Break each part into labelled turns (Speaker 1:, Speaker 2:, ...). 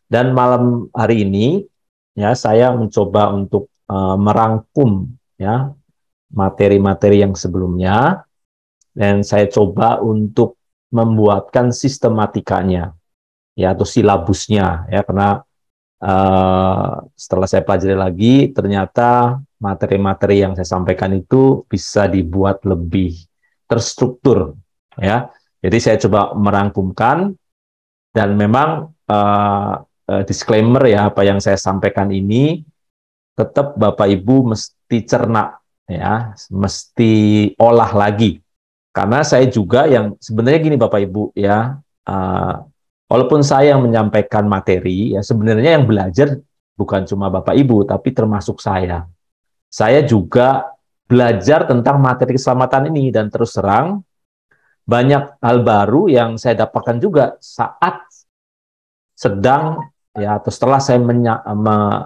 Speaker 1: Dan malam hari ini ya saya mencoba untuk merangkum ya materi-materi yang sebelumnya dan saya coba untuk membuatkan sistematikanya ya atau silabusnya ya karena setelah saya pelajari lagi ternyata materi-materi yang saya sampaikan itu bisa dibuat lebih terstruktur ya. Jadi saya coba merangkumkan dan memang disclaimer ya apa yang saya sampaikan ini tetap Bapak Ibu mesti cerna ya, mesti olah lagi. Karena saya juga yang sebenarnya gini Bapak Ibu ya, walaupun saya yang menyampaikan materi ya sebenarnya yang belajar bukan cuma Bapak Ibu tapi termasuk saya. Saya juga belajar tentang materi keselamatan ini dan terus terang banyak hal baru yang saya dapatkan juga saat sedang ya atau setelah saya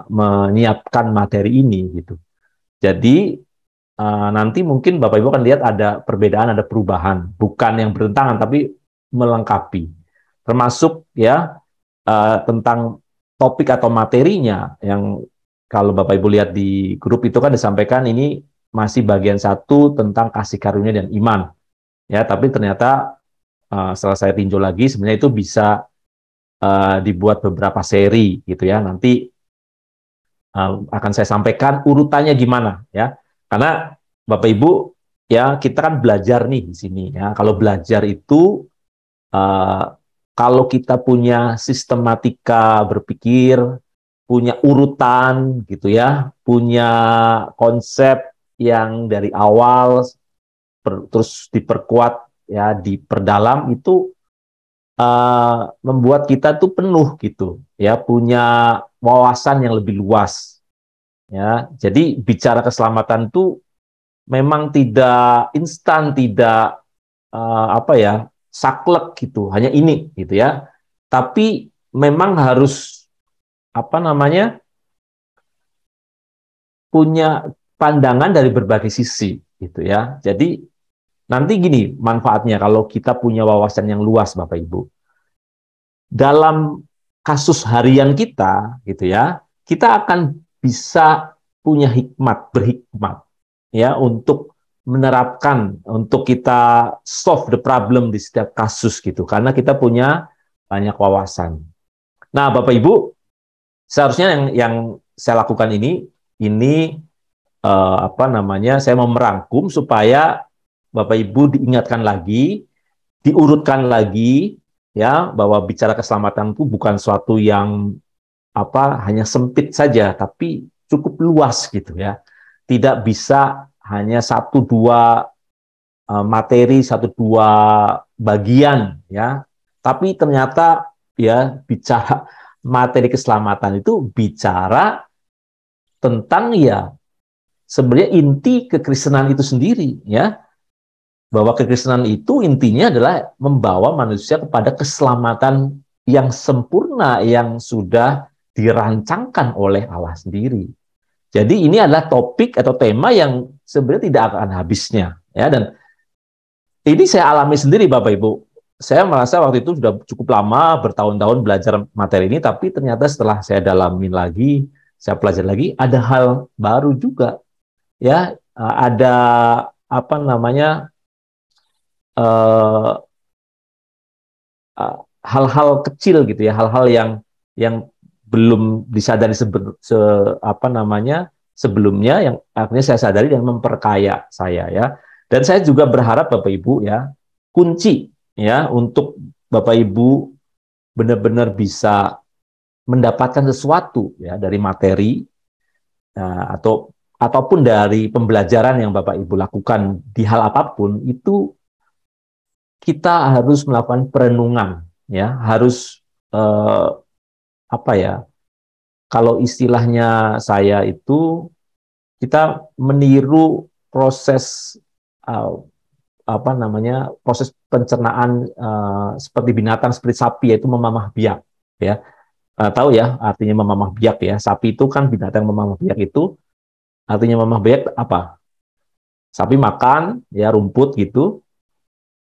Speaker 1: menyiapkan materi ini gitu. Jadi nanti mungkin Bapak Ibu akan lihat ada perbedaan, ada perubahan, bukan yang bertentangan tapi melengkapi. Termasuk ya tentang topik atau materinya yang kalau Bapak Ibu lihat di grup itu kan disampaikan ini masih bagian satu tentang kasih karunia dan iman. Ya, tapi ternyata setelah saya tinjau lagi sebenarnya itu bisa dibuat beberapa seri gitu ya. Nanti akan saya sampaikan urutannya gimana ya. Karena Bapak Ibu ya kita kan belajar nih di sini ya. Kalau belajar itu uh, kalau kita punya sistematika berpikir, punya urutan gitu ya, punya konsep yang dari awal terus diperkuat ya, diperdalam itu membuat kita tuh penuh gitu ya, punya wawasan yang lebih luas ya. Jadi bicara keselamatan tuh memang tidak instan, tidak apa ya, saklek gitu, hanya ini gitu ya. Tapi memang harus apa namanya, punya pandangan dari berbagai sisi gitu ya. Jadi nanti gini manfaatnya kalau kita punya wawasan yang luas Bapak Ibu. Dalam kasus harian kita gitu ya, kita akan bisa punya hikmat, berhikmat ya untuk menerapkan untuk kita solve the problem di setiap kasus gitu karena kita punya banyak wawasan. Nah, Bapak Ibu, seharusnya yang saya lakukan ini apa namanya? Saya mau merangkum supaya Bapak Ibu diingatkan lagi, diurutkan lagi ya bahwa bicara keselamatan itu bukan suatu yang apa hanya sempit saja tapi cukup luas gitu ya. Tidak bisa hanya satu dua materi, satu dua bagian ya. Tapi ternyata ya bicara materi keselamatan itu bicara tentang ya sebenarnya inti kekristenan itu sendiri ya. Bahwa kekristenan itu intinya adalah membawa manusia kepada keselamatan yang sempurna yang sudah dirancangkan oleh Allah sendiri. Jadi ini adalah topik atau tema yang sebenarnya tidak akan habisnya ya, dan ini saya alami sendiri Bapak Ibu. Saya merasa waktu itu sudah cukup lama bertahun-tahun belajar materi ini tapi ternyata setelah saya dalamin lagi, saya pelajari lagi ada hal baru juga ya, ada apa namanya hal-hal kecil gitu ya, hal-hal yang belum disadari apa namanya sebelumnya yang akhirnya saya sadari dan memperkaya saya ya. Dan saya juga berharap Bapak Ibu ya, kunci ya untuk Bapak Ibu benar-benar bisa mendapatkan sesuatu ya dari materi atau ataupun dari pembelajaran yang Bapak Ibu lakukan di hal apapun itu kita harus melakukan perenungan ya, harus apa ya, kalau istilahnya saya itu kita meniru proses apa namanya proses pencernaan seperti binatang seperti sapi yaitu memamah biak ya. Tahu ya artinya memamah biak ya, sapi itu kan binatang memamah biak itu artinya memamah biak apa, sapi makan ya rumput gitu,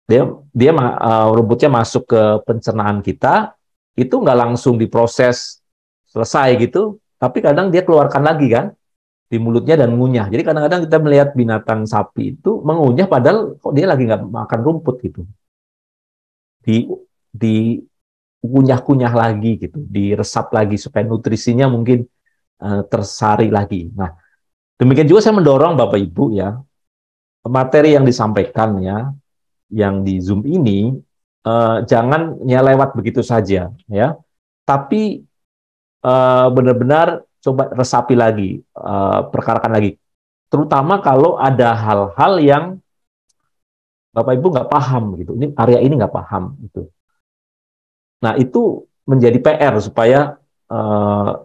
Speaker 1: dia dia rumputnya masuk ke pencernaan kita itu nggak langsung diproses selesai gitu, tapi kadang dia keluarkan lagi kan di mulutnya dan ngunyah. Jadi kadang-kadang kita melihat binatang sapi itu mengunyah padahal kok dia lagi nggak makan rumput gitu. Di kunyah-kunyah lagi gitu, diresap lagi supaya nutrisinya mungkin tersari lagi. Nah, demikian juga saya mendorong Bapak Ibu ya, materi yang disampaikan ya, yang di Zoom ini jangan nyelewat begitu saja ya, tapi benar-benar coba resapi lagi, perkarakan lagi. Terutama kalau ada hal-hal yang Bapak Ibu nggak paham gitu, ini area ini nggak paham gitu. Nah itu menjadi PR supaya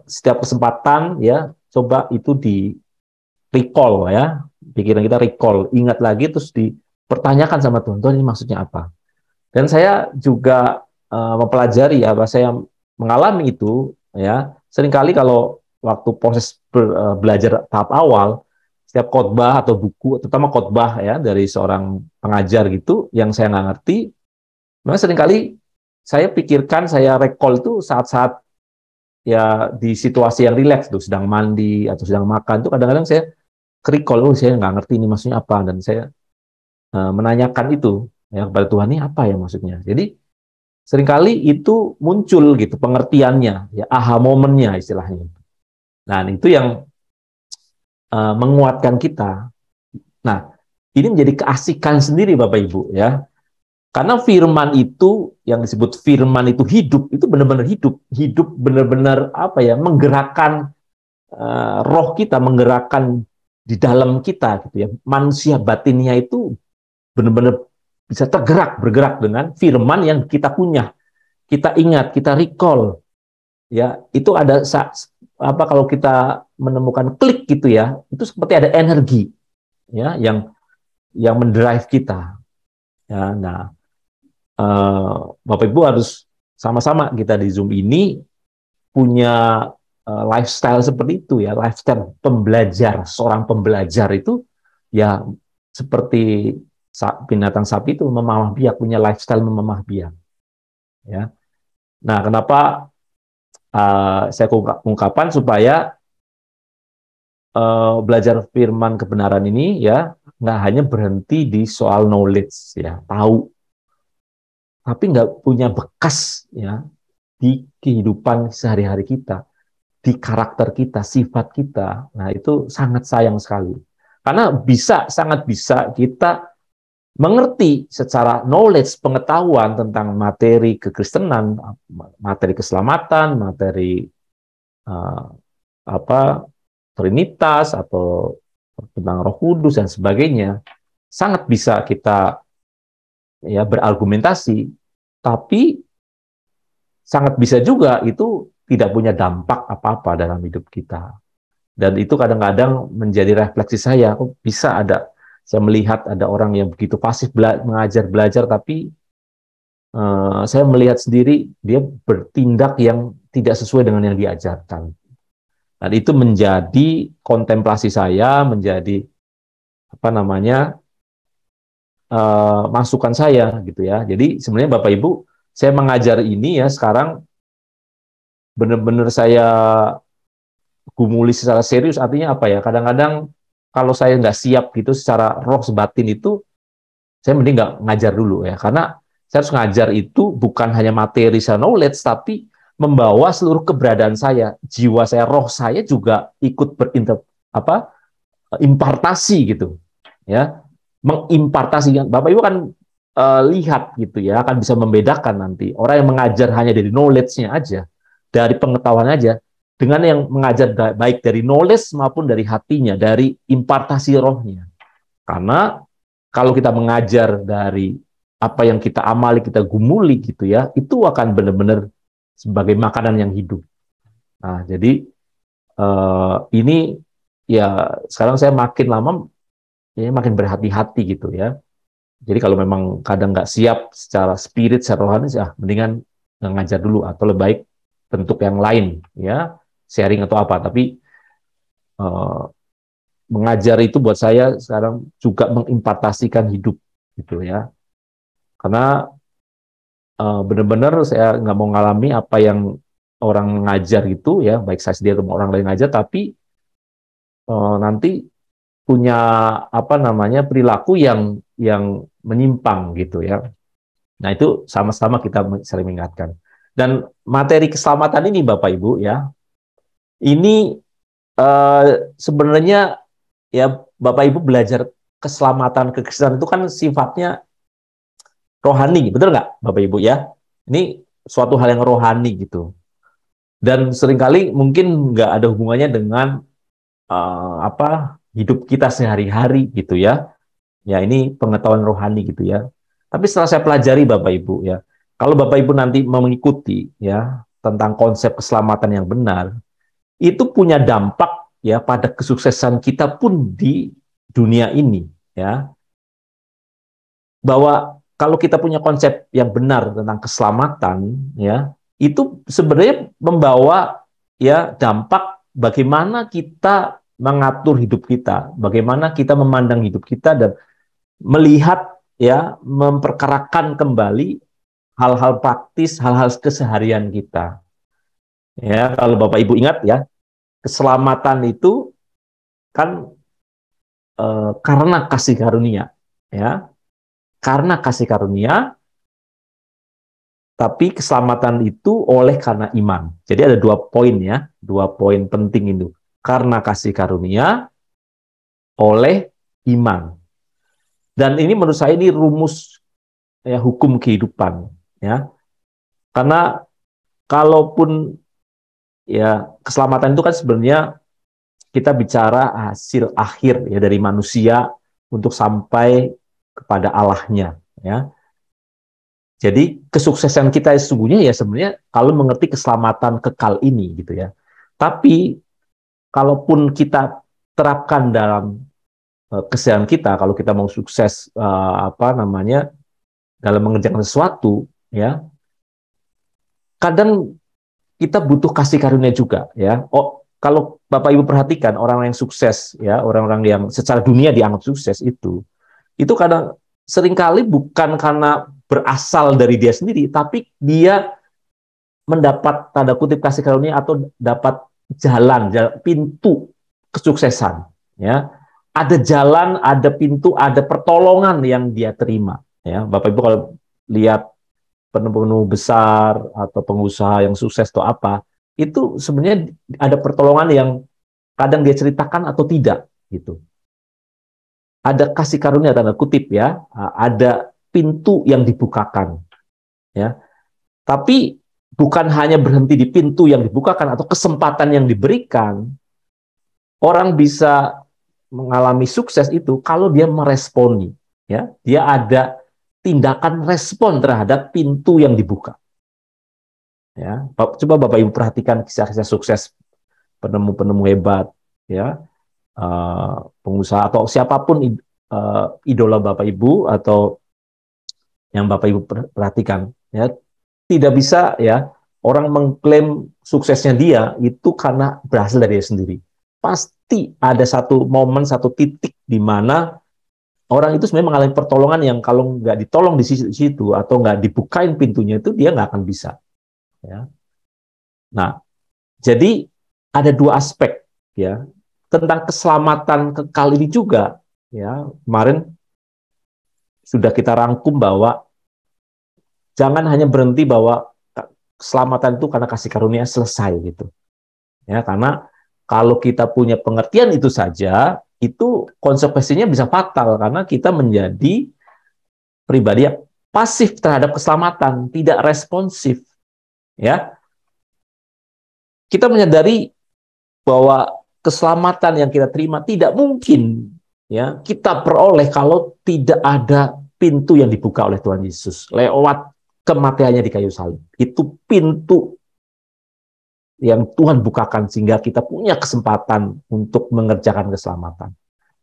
Speaker 1: setiap kesempatan ya coba itu di recall ya, pikiran kita recall, ingat lagi terus dipertanyakan sama Tuhan, Tuhan ini maksudnya apa? Dan saya juga mempelajari ya, saya mengalami itu ya. Seringkali kalau waktu proses belajar tahap awal, setiap khotbah atau buku, terutama khotbah ya dari seorang pengajar gitu, yang saya nggak ngerti, memang seringkali saya pikirkan, saya recall itu saat-saat ya di situasi yang rileks tuh, sedang mandi atau sedang makan tuh kadang-kadang saya recall, oh saya nggak ngerti ini maksudnya apa, dan saya menanyakan itu ya kepada Tuhan, ini apa ya maksudnya. Jadi seringkali itu muncul gitu pengertiannya, ya aha momennya istilahnya. Nah itu yang menguatkan kita. Nah ini menjadi keasikan sendiri Bapak Ibu ya, karena firman itu yang disebut firman itu hidup, itu benar-benar hidup, hidup benar-benar apa ya, menggerakkan roh kita, menggerakkan di dalam kita gitu ya. Manusia batinnya itu benar-benar bisa tergerak, bergerak dengan firman yang kita punya, kita ingat, kita recall. Ya, itu ada apa kalau kita menemukan klik gitu ya, itu seperti ada energi ya yang mendrive kita. Ya, nah, Bapak Ibu harus sama-sama kita di Zoom ini punya lifestyle seperti itu ya, lifestyle pembelajar, seorang pembelajar itu ya seperti binatang sapi itu memamah biak, punya lifestyle memamah biak. Ya, nah kenapa saya ungkapkan supaya belajar firman kebenaran ini ya nggak hanya berhenti di soal knowledge ya, tahu, tapi nggak punya bekas ya di kehidupan sehari-hari kita, di karakter kita, sifat kita. Nah itu sangat sayang sekali karena sangat bisa kita mengerti secara knowledge, pengetahuan tentang materi kekristenan, materi keselamatan, materi uh, apa Trinitas atau tentang Roh Kudus dan sebagainya, sangat bisa kita ya berargumentasi, tapi sangat bisa juga itu tidak punya dampak apa-apa dalam hidup kita. Dan itu kadang-kadang menjadi refleksi saya, kok bisa saya melihat ada orang yang begitu pasif mengajar belajar, tapi saya melihat sendiri dia bertindak yang tidak sesuai dengan yang diajarkan. Dan itu menjadi kontemplasi saya, menjadi apa namanya masukan saya gitu ya. Jadi sebenarnya Bapak Ibu, saya mengajar ini ya sekarang benar-benar saya gumuli secara serius. Artinya apa ya? Kadang-kadang kalau saya nggak siap gitu secara roh sebatin itu, saya mending nggak ngajar dulu ya. Karena saya harus ngajar itu bukan hanya materi secara knowledge, tapi membawa seluruh keberadaan saya, jiwa saya, roh saya juga ikut impartasi gitu ya, mengimpartasi. Bapak Ibu kan lihat gitu ya, akan bisa membedakan nanti orang yang mengajar hanya dari knowledge-nya aja, dari pengetahuan aja, dengan yang mengajar baik dari knowledge maupun dari hatinya, dari impartasi rohnya. Karena kalau kita mengajar dari apa yang kita amali, kita gumuli gitu ya, itu akan benar-benar sebagai makanan yang hidup. Nah, jadi ini ya sekarang saya makin lama ya makin berhati-hati gitu ya. Jadi kalau memang kadang nggak siap secara spirit, secara rohani, ya mendingan ngajar dulu atau lebih baik bentuk yang lain ya, sharing atau apa. Tapi eh, mengajar itu buat saya sekarang juga mengimpartasikan hidup gitu ya. Karena benar-benar saya nggak mau ngalami apa yang orang ngajar gitu ya, baik saya sendiri atau orang lain ngajar, tapi nanti punya apa namanya perilaku yang menyimpang gitu ya. Nah, itu sama-sama kita sering mengingatkan. Dan materi keselamatan ini Bapak Ibu ya, ini sebenarnya ya Bapak Ibu belajar keselamatan kekristenan itu kan sifatnya rohani, betul nggak Bapak Ibu ya? Ini suatu hal yang rohani gitu. Dan seringkali mungkin nggak ada hubungannya dengan apa hidup kita sehari-hari gitu ya. Ya ini pengetahuan rohani gitu ya. Tapi setelah saya pelajari Bapak Ibu ya, kalau Bapak Ibu nanti mengikuti ya tentang konsep keselamatan yang benar, itu punya dampak ya pada kesuksesan kita pun di dunia ini ya. Bahwa kalau kita punya konsep yang benar tentang keselamatan ya, itu sebenarnya membawa ya dampak bagaimana kita mengatur hidup kita, bagaimana kita memandang hidup kita dan melihat ya memperkarakan kembali hal-hal praktis, hal-hal keseharian kita. Ya, kalau Bapak Ibu ingat ya, keselamatan itu kan karena kasih karunia, ya. Karena kasih karunia, tapi keselamatan itu oleh karena iman. Jadi ada 2 poin ya, 2 poin penting itu. Karena kasih karunia oleh iman. Dan ini menurut saya ini rumus ya hukum kehidupan ya. Karena kalaupun ya keselamatan itu kan sebenarnya kita bicara hasil akhir ya dari manusia untuk sampai kepada Allahnya ya. Jadi kesuksesan kita sesungguhnya ya sebenarnya kalau mengerti keselamatan kekal ini gitu ya. Tapi kalaupun kita terapkan dalam keseharian kita, kalau kita mau sukses apa namanya dalam mengerjakan sesuatu ya, kadang kita butuh kasih karunia juga ya. Oh, kalau Bapak Ibu perhatikan orang yang sukses ya, orang-orang yang secara dunia dianggap sukses itu kadang seringkali bukan karena berasal dari dia sendiri, tapi dia mendapat tanda kutip kasih karunia atau dapat jalan pintu kesuksesan ya. Ada jalan, ada pintu, ada pertolongan yang dia terima ya. Bapak Ibu kalau lihat penuh-penuh besar atau pengusaha yang sukses atau apa, itu sebenarnya ada pertolongan yang kadang dia ceritakan atau tidak gitu. Ada kasih karunia tanda kutip ya, ada pintu yang dibukakan ya. Tapi bukan hanya berhenti di pintu yang dibukakan atau kesempatan yang diberikan. Orang bisa mengalami sukses itu kalau dia meresponi ya. Dia ada tindakan respon terhadap pintu yang dibuka. Ya, coba Bapak Ibu perhatikan kisah-kisah sukses penemu-penemu hebat, ya, pengusaha atau siapapun idola Bapak Ibu atau yang Bapak Ibu perhatikan, ya, tidak bisa ya orang mengklaim suksesnya dia itu karena berhasil dari dia sendiri. Pasti ada satu momen, satu titik di mana orang itu sebenarnya mengalami pertolongan yang kalau nggak ditolong di situ atau nggak dibukain pintunya itu dia nggak akan bisa. Ya. Nah, jadi ada 2 aspek ya tentang keselamatan kekal ini juga ya. Kemarin sudah kita rangkum bahwa jangan hanya berhenti bahwa keselamatan itu karena kasih karunia selesai gitu. Ya, karena kalau kita punya pengertian itu saja, itu konsekuensinya bisa fatal karena kita menjadi pribadi yang pasif terhadap keselamatan, tidak responsif. Ya, kita menyadari bahwa keselamatan yang kita terima tidak mungkin ya kita peroleh kalau tidak ada pintu yang dibuka oleh Tuhan Yesus lewat kematiannya di kayu salib. Itu pintu yang Tuhan bukakan sehingga kita punya kesempatan untuk mengerjakan keselamatan,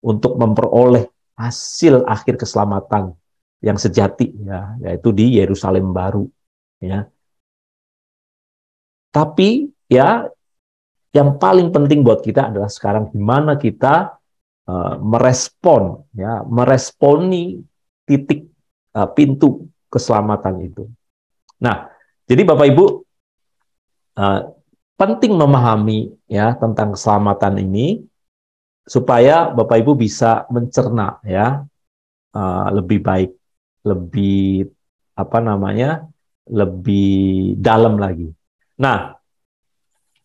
Speaker 1: untuk memperoleh hasil akhir keselamatan yang sejati ya, yaitu di Yerusalem baru ya. Tapi ya yang paling penting buat kita adalah sekarang gimana kita merespon ya, meresponi titik pintu keselamatan itu. Nah, jadi Bapak Ibu uh, penting memahami ya tentang keselamatan ini supaya Bapak Ibu bisa mencerna ya lebih baik, lebih apa namanya, lebih dalam lagi. Nah,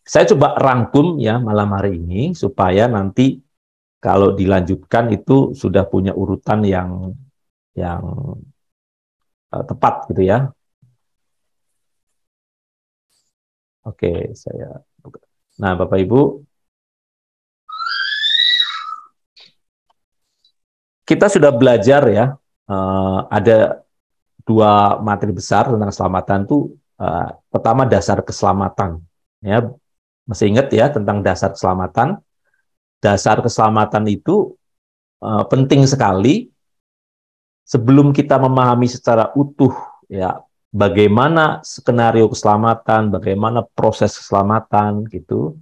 Speaker 1: saya coba rangkum ya malam hari ini supaya nanti kalau dilanjutkan itu sudah punya urutan yang tepat gitu ya. Oke, saya. Nah, Bapak Ibu, kita sudah belajar ya. Ada dua materi besar tentang keselamatan tuh. Pertama dasar keselamatan. Ya, masih ingat ya tentang dasar keselamatan. Dasar keselamatan itu penting sekali sebelum kita memahami secara utuh ya bagaimana skenario keselamatan, bagaimana proses keselamatan gitu.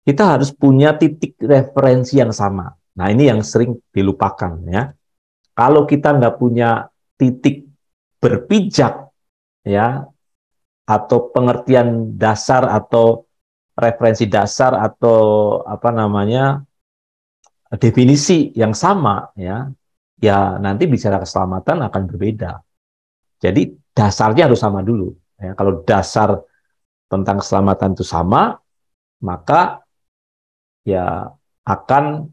Speaker 1: Kita harus punya titik referensi yang sama. Nah, ini yang sering dilupakan ya. Kalau kita nggak punya titik berpijak ya atau pengertian dasar atau referensi dasar atau apa namanya definisi yang sama ya, ya nanti bicara keselamatan akan berbeda. Jadi dasarnya harus sama dulu. Ya, kalau dasar tentang keselamatan itu sama, maka ya akan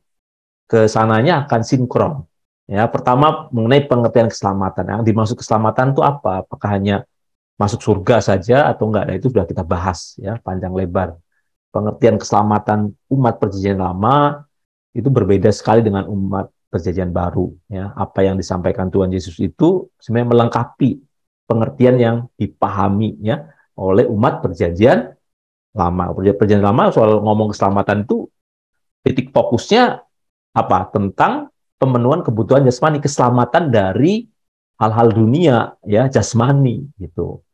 Speaker 1: kesananya akan sinkron. Ya, pertama mengenai pengertian keselamatan. Yang dimaksud keselamatan itu apa? Apakah hanya masuk surga saja atau enggak? Nah, itu sudah kita bahas ya panjang lebar. Pengertian keselamatan umat perjanjian lama itu berbeda sekali dengan umat perjanjian baru. Ya, apa yang disampaikan Tuhan Yesus itu sebenarnya melengkapi pengertian yang dipahami ya oleh umat perjanjian lama. Perjanjian lama soal ngomong keselamatan itu titik fokusnya apa? Tentang pemenuhan kebutuhan jasmani, keselamatan dari hal-hal dunia ya jasmani gitu.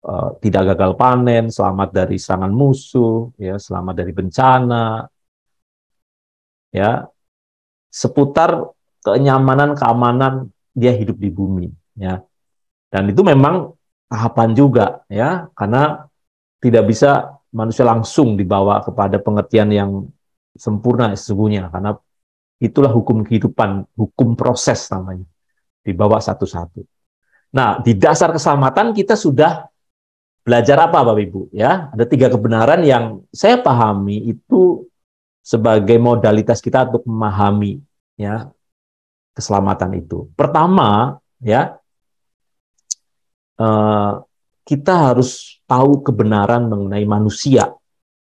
Speaker 1: Tidak gagal panen, selamat dari serangan musuh, ya, selamat dari bencana, ya, seputar kenyamanan, keamanan dia hidup di bumi, ya. Dan itu memang tahapan juga, ya, karena tidak bisa manusia langsung dibawa kepada pengertian yang sempurna sesungguhnya, karena itulah hukum kehidupan, hukum proses namanya, dibawa satu-satu. Nah, di dasar keselamatan kita sudah belajar apa, Bapak Ibu? Ya, ada 3 kebenaran yang saya pahami itu sebagai modalitas kita untuk memahami ya keselamatan itu. Pertama, ya kita harus tahu kebenaran mengenai manusia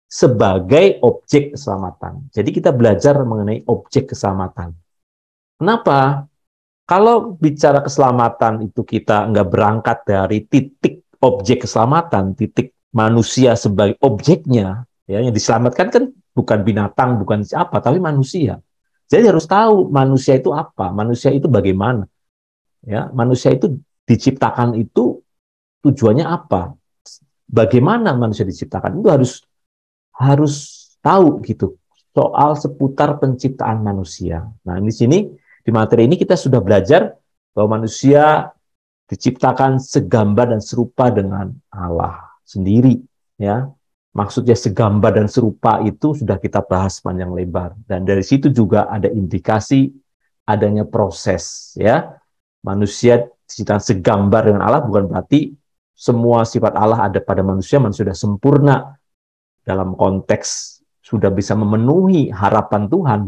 Speaker 1: sebagai objek keselamatan. Jadi kita belajar mengenai objek keselamatan. Kenapa? Kalau bicara keselamatan itu kita nggak berangkat dari titik objek keselamatan, titik manusia sebagai objeknya, ya yang diselamatkan kan bukan binatang, bukan siapa, tapi manusia. Jadi harus tahu manusia itu apa, manusia itu bagaimana, ya manusia itu diciptakan itu tujuannya apa, bagaimana manusia diciptakan itu harus tahu gitu soal seputar penciptaan manusia. Nah di sini di materi ini kita sudah belajar bahwa manusia diciptakan segambar dan serupa dengan Allah sendiri, ya. Maksudnya segambar dan serupa itu sudah kita bahas panjang lebar dan dari situ juga ada indikasi adanya proses, ya. Manusia diciptakan segambar dengan Allah bukan berarti semua sifat Allah ada pada manusia sudah sempurna dalam konteks sudah bisa memenuhi harapan Tuhan.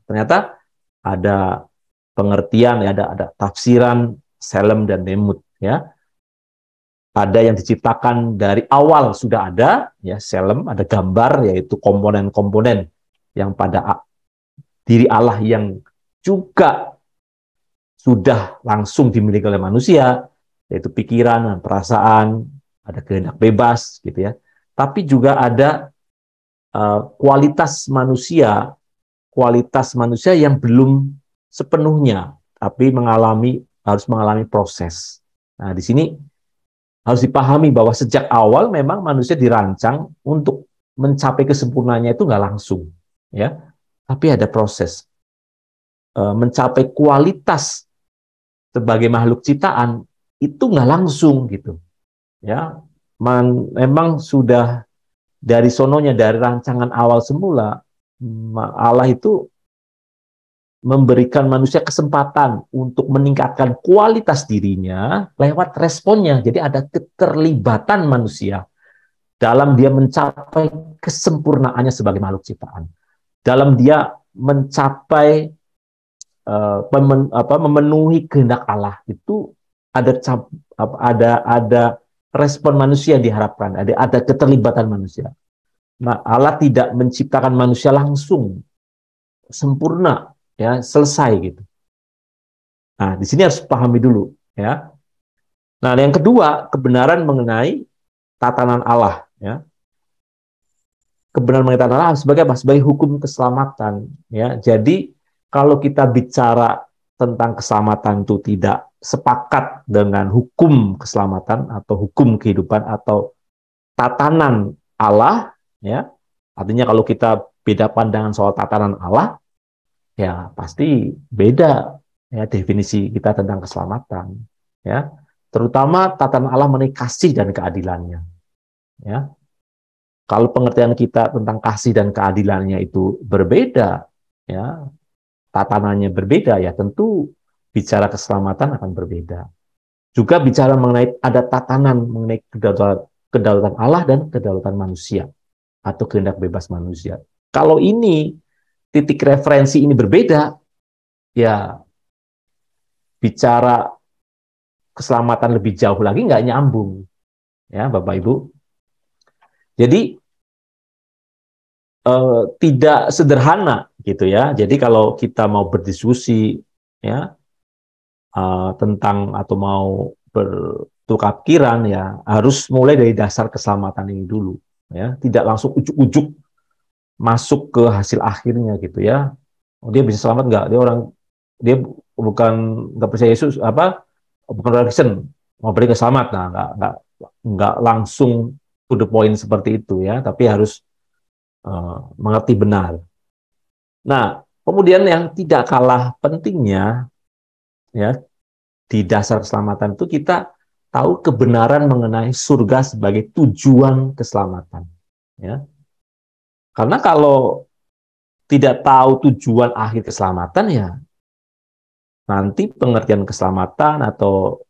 Speaker 1: Ternyata ada pengertian, ya, ada tafsiran Selem dan Nemut, ya. Ada yang diciptakan dari awal sudah ada, ya Selem, ada gambar yaitu komponen-komponen yang pada diri Allah yang juga sudah langsung dimiliki oleh manusia, yaitu pikiran dan perasaan, ada kehendak bebas gitu ya. Tapi juga ada kualitas manusia yang belum sepenuhnya, tapi harus mengalami proses. Nah, di sini harus dipahami bahwa sejak awal memang manusia dirancang untuk mencapai kesempurnaannya itu nggak langsung, ya, tapi ada proses. Mencapai kualitas sebagai makhluk ciptaan itu nggak langsung gitu, ya. memang sudah dari sononya, dari rancangan awal semula, Allah itu memberikan manusia kesempatan untuk meningkatkan kualitas dirinya lewat responnya. Jadi ada keterlibatan manusia dalam dia mencapai kesempurnaannya sebagai makhluk ciptaan. Dalam dia mencapai memenuhi kehendak Allah itu ada respon manusia yang diharapkan, ada keterlibatan manusia. Nah, Allah tidak menciptakan manusia langsung sempurna, ya, selesai gitu. Nah, di sini harus pahami dulu, ya. Nah, yang kedua, kebenaran mengenai tatanan Allah, ya. Kebenaran mengenai tatanan Allah sebagai apa? Sebagai hukum keselamatan, ya. Jadi kalau kita bicara tentang keselamatan itu tidak sepakat dengan hukum keselamatan atau hukum kehidupan atau tatanan Allah, ya. Artinya kalau kita beda pandangan soal tatanan Allah, ya pasti beda, ya, definisi kita tentang keselamatan, ya. Terutama tatanan Allah mengenai kasih dan keadilannya, ya. Kalau pengertian kita tentang kasih dan keadilannya itu berbeda, ya, tatanannya berbeda, ya tentu bicara keselamatan akan berbeda. Juga bicara mengenai ada tatanan mengenai kedaulatan Allah dan kedaulatan manusia atau kehendak bebas manusia. Kalau ini titik referensi ini berbeda, ya bicara keselamatan lebih jauh lagi nggak nyambung, ya Bapak Ibu. Jadi tidak sederhana gitu ya. Jadi kalau kita mau berdiskusi, ya, tentang atau mau bertukar pikiran, ya harus mulai dari dasar keselamatan ini dulu, ya. Tidak langsung ujuk-ujuk masuk ke hasil akhirnya gitu ya. Oh, dia bisa selamat nggak? Dia bukan nggak percaya Yesus, bukan orang Kristen, mau beri selamat. Nah, nggak langsung to the point seperti itu ya, tapi harus mengerti benar. Nah, kemudian yang tidak kalah pentingnya, ya, di dasar keselamatan itu kita tahu kebenaran mengenai surga sebagai tujuan keselamatan, ya. Karena kalau tidak tahu tujuan akhir keselamatan, ya nanti pengertian keselamatan atau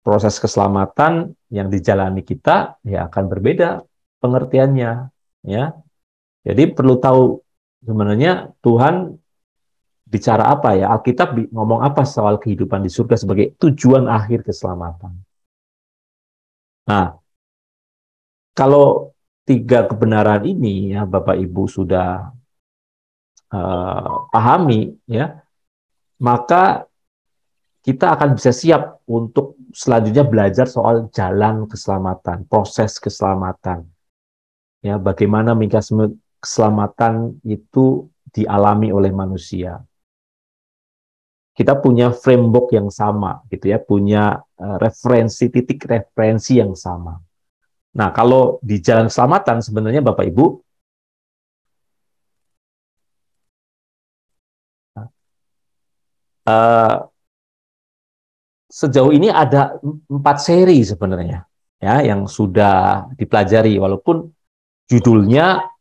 Speaker 1: proses keselamatan yang dijalani kita ya akan berbeda pengertiannya, ya. Jadi perlu tahu sebenarnya Tuhan bicara apa, ya, Alkitab ngomong apa soal kehidupan di surga sebagai tujuan akhir keselamatan. Nah, kalau tiga kebenaran ini ya Bapak Ibu sudah pahami, ya, maka kita akan bisa siap untuk selanjutnya belajar soal jalan keselamatan, proses keselamatan. Ya, bagaimana mekanisme keselamatan itu dialami oleh manusia. Kita punya framework yang sama, gitu ya, punya titik referensi yang sama. Nah, kalau di jalan keselamatan sebenarnya Bapak Ibu, sejauh ini ada 4 seri sebenarnya, ya, yang sudah dipelajari, walaupun judulnya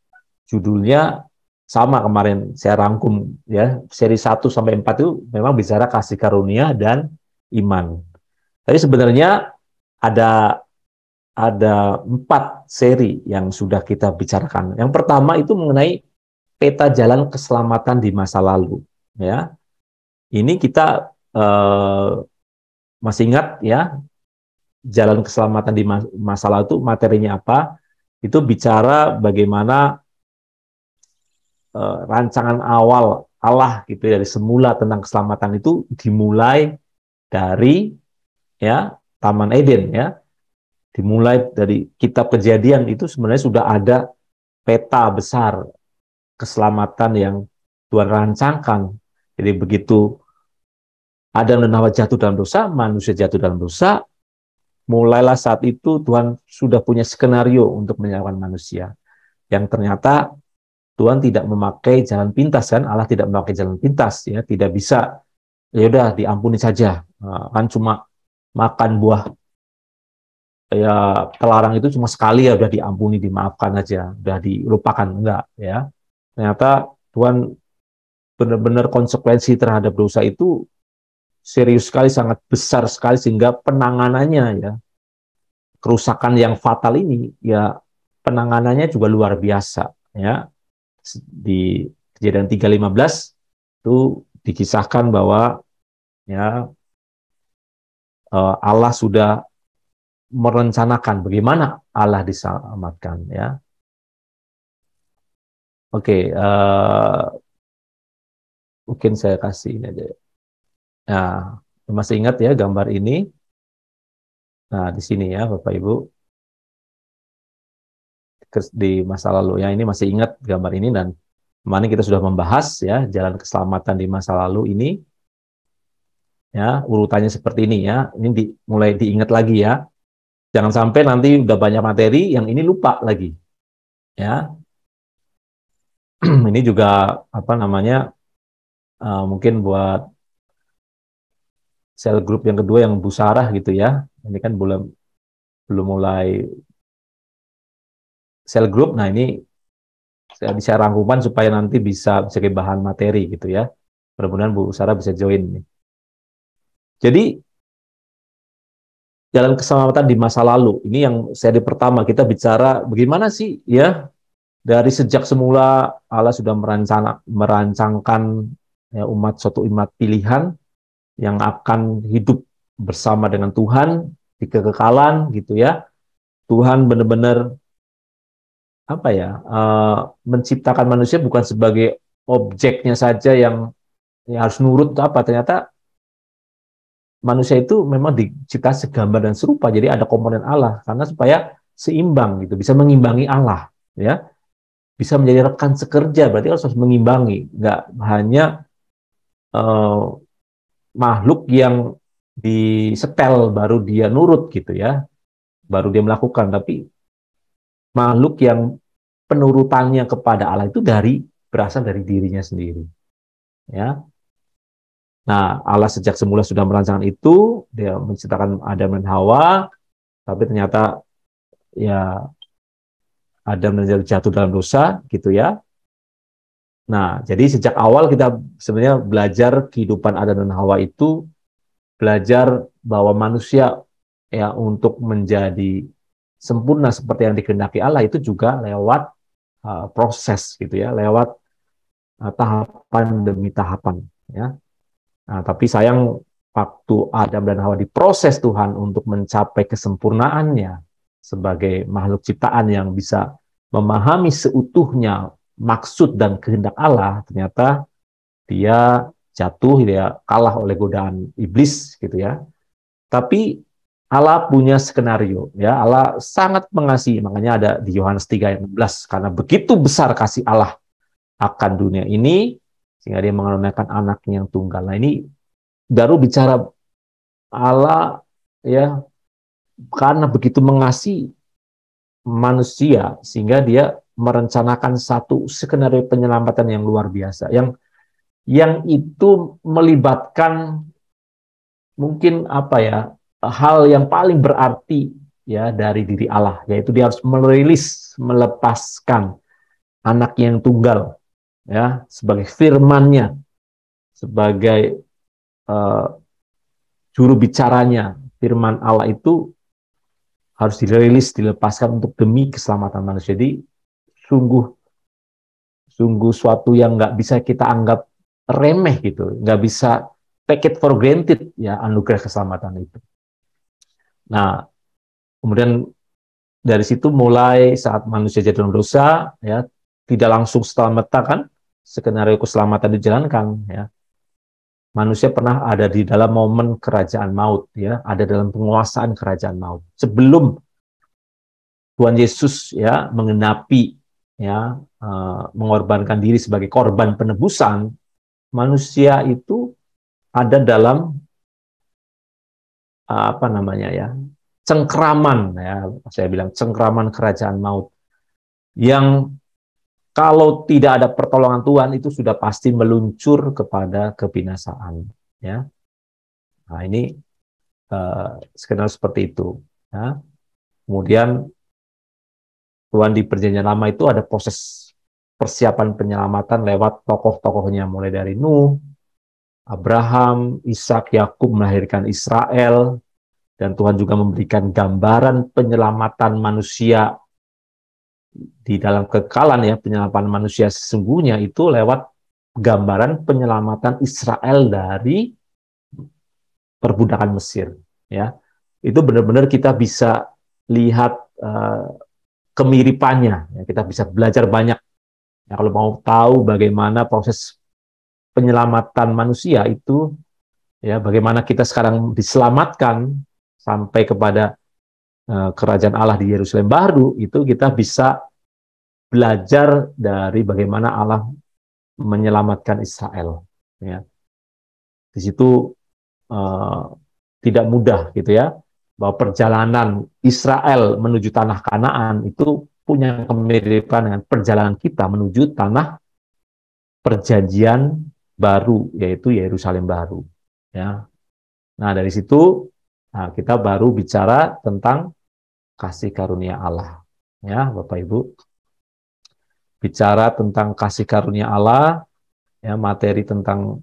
Speaker 1: sama kemarin saya rangkum, ya, seri 1 sampai 4 itu memang bicara kasih karunia dan iman. Tapi sebenarnya ada 4 seri yang sudah kita bicarakan. Yang pertama itu mengenai peta jalan keselamatan di masa lalu, ya. Ini kita masih ingat ya, jalan keselamatan di masa lalu itu materinya apa? Itu bicara bagaimana rancangan awal Allah gitu dari semula tentang keselamatan itu dimulai dari, ya, Taman Eden, ya. Dimulai dari kitab Kejadian itu sebenarnya sudah ada peta besar keselamatan yang Tuhan rancangkan. Jadi begitu Adam dan Hawa jatuh dalam dosa, manusia jatuh dalam dosa, mulailah saat itu Tuhan sudah punya skenario untuk menyelamatkan manusia. Yang ternyata Tuhan tidak memakai jalan pintas, kan? Allah tidak memakai jalan pintas, ya, tidak bisa, ya udah diampuni saja, kan cuma makan buah ya terlarang itu cuma sekali ya udah diampuni, dimaafkan aja, udah dilupakan, enggak ya. Ternyata Tuhan benar-benar konsekuensi terhadap dosa itu serius sekali, sangat besar sekali, sehingga penanganannya ya, kerusakan yang fatal ini ya penanganannya juga luar biasa ya. Di Kejadian 3:15 itu dikisahkan bahwa ya Allah sudah merencanakan bagaimana Allah diselamatkan ya. Oke, mungkin saya kasih ini aja. Nah, masih ingat ya gambar ini? Nah, di sini ya Bapak Ibu, di masa lalu ya, ini masih ingat gambar ini, dan kemarin kita sudah membahas ya jalan keselamatan di masa lalu ini ya, urutannya seperti ini ya. Ini mulai diingat lagi ya. Jangan sampai nanti udah banyak materi yang ini lupa lagi ya. Ini juga apa namanya, mungkin buat sel grup yang kedua yang Bu Sarah gitu ya. Ini kan belum belum mulai sel grup. Nah, ini saya bisa rangkuman supaya nanti bisa sebagai bahan materi gitu ya. Mudah-mudahan Bu Sarah bisa join nih. Jadi jalan keselamatan di masa lalu ini yang seri pertama, kita bicara bagaimana sih ya dari sejak semula Allah sudah merancangkan ya, suatu umat pilihan yang akan hidup bersama dengan Tuhan di kekekalan gitu ya. Tuhan benar-benar apa ya, menciptakan manusia bukan sebagai objeknya saja yang harus nurut apa. Ternyata manusia itu memang dicipta segambar dan serupa, jadi ada komponen Allah karena supaya seimbang gitu, bisa mengimbangi Allah ya, bisa menjadi rekan sekerja, berarti harus mengimbangi, nggak hanya uh, makhluk yang disetel baru dia nurut gitu ya, baru dia melakukan, tapi makhluk yang penurutannya kepada Allah itu berasal dari dirinya sendiri ya. Nah, Allah sejak semula sudah merancangkan itu, dia menciptakan Adam dan Hawa, tapi ternyata ya Adam dan Hawa jatuh dalam dosa gitu ya. Nah, jadi sejak awal kita sebenarnya belajar kehidupan Adam dan Hawa itu, belajar bahwa manusia ya untuk menjadi sempurna seperti yang dikehendaki Allah itu juga lewat proses gitu ya, lewat tahapan demi tahapan ya. Nah, tapi sayang waktu Adam dan Hawa diproses Tuhan untuk mencapai kesempurnaannya sebagai makhluk ciptaan yang bisa memahami seutuhnya maksud dan kehendak Allah, ternyata dia jatuh, dia kalah oleh godaan iblis gitu ya. Tapi Allah punya skenario ya, Allah sangat mengasihi, makanya ada di Yohanes 3:16, karena begitu besar kasih Allah akan dunia ini sehingga dia mengaruniakan anaknya yang tunggal. Nah, ini baru bicara Allah ya, karena begitu mengasihi manusia sehingga dia merencanakan satu skenario penyelamatan yang luar biasa, yang itu melibatkan mungkin apa ya, hal yang paling berarti ya dari diri Allah, yaitu dia harus melepaskan anak yang tunggal ya sebagai firman-Nya, sebagai uh, juru bicaranya. Firman Allah itu harus dilepaskan untuk demi keselamatan manusia. Jadi sungguh sungguh suatu yang nggak bisa kita anggap remeh gitu, nggak bisa take it for granted ya anugerah keselamatan itu. Nah, kemudian dari situ mulai saat manusia jatuh dalam dosa ya, tidak langsung setelah kan skenario keselamatan dijalankan ya. Manusia pernah ada di dalam momen kerajaan maut ya, ada dalam penguasaan kerajaan maut. Sebelum Tuhan Yesus ya mengenapi ya, mengorbankan diri sebagai korban penebusan, manusia itu ada dalam apa namanya ya, cengkraman ya, saya bilang cengkraman kerajaan maut, yang kalau tidak ada pertolongan Tuhan itu sudah pasti meluncur kepada kebinasaan ya. Nah, ini skenario seperti itu ya. Kemudian Tuhan di Perjanjian Lama itu ada proses persiapan penyelamatan lewat tokoh-tokohnya, mulai dari Nuh, Abraham, Ishak, Yakub melahirkan Israel, dan Tuhan juga memberikan gambaran penyelamatan manusia di dalam kekekalan, ya, penyelamatan manusia sesungguhnya itu lewat gambaran penyelamatan Israel dari perbudakan Mesir, ya. Itu benar-benar kita bisa lihat kemiripannya, ya. Kita bisa belajar banyak, ya, kalau mau tahu bagaimana proses penyelamatan manusia itu, ya, bagaimana kita sekarang diselamatkan sampai kepada kerajaan Allah di Yerusalem baru, itu kita bisa belajar dari bagaimana Allah menyelamatkan Israel, ya. Di situ tidak mudah, gitu ya, bahwa perjalanan Israel menuju tanah Kanaan itu punya kemiripan dengan perjalanan kita menuju tanah perjanjian baru, yaitu Yerusalem baru, ya. Nah, dari situ kita baru bicara tentang kasih karunia Allah, ya, Bapak Ibu. Bicara tentang kasih karunia Allah, ya, materi tentang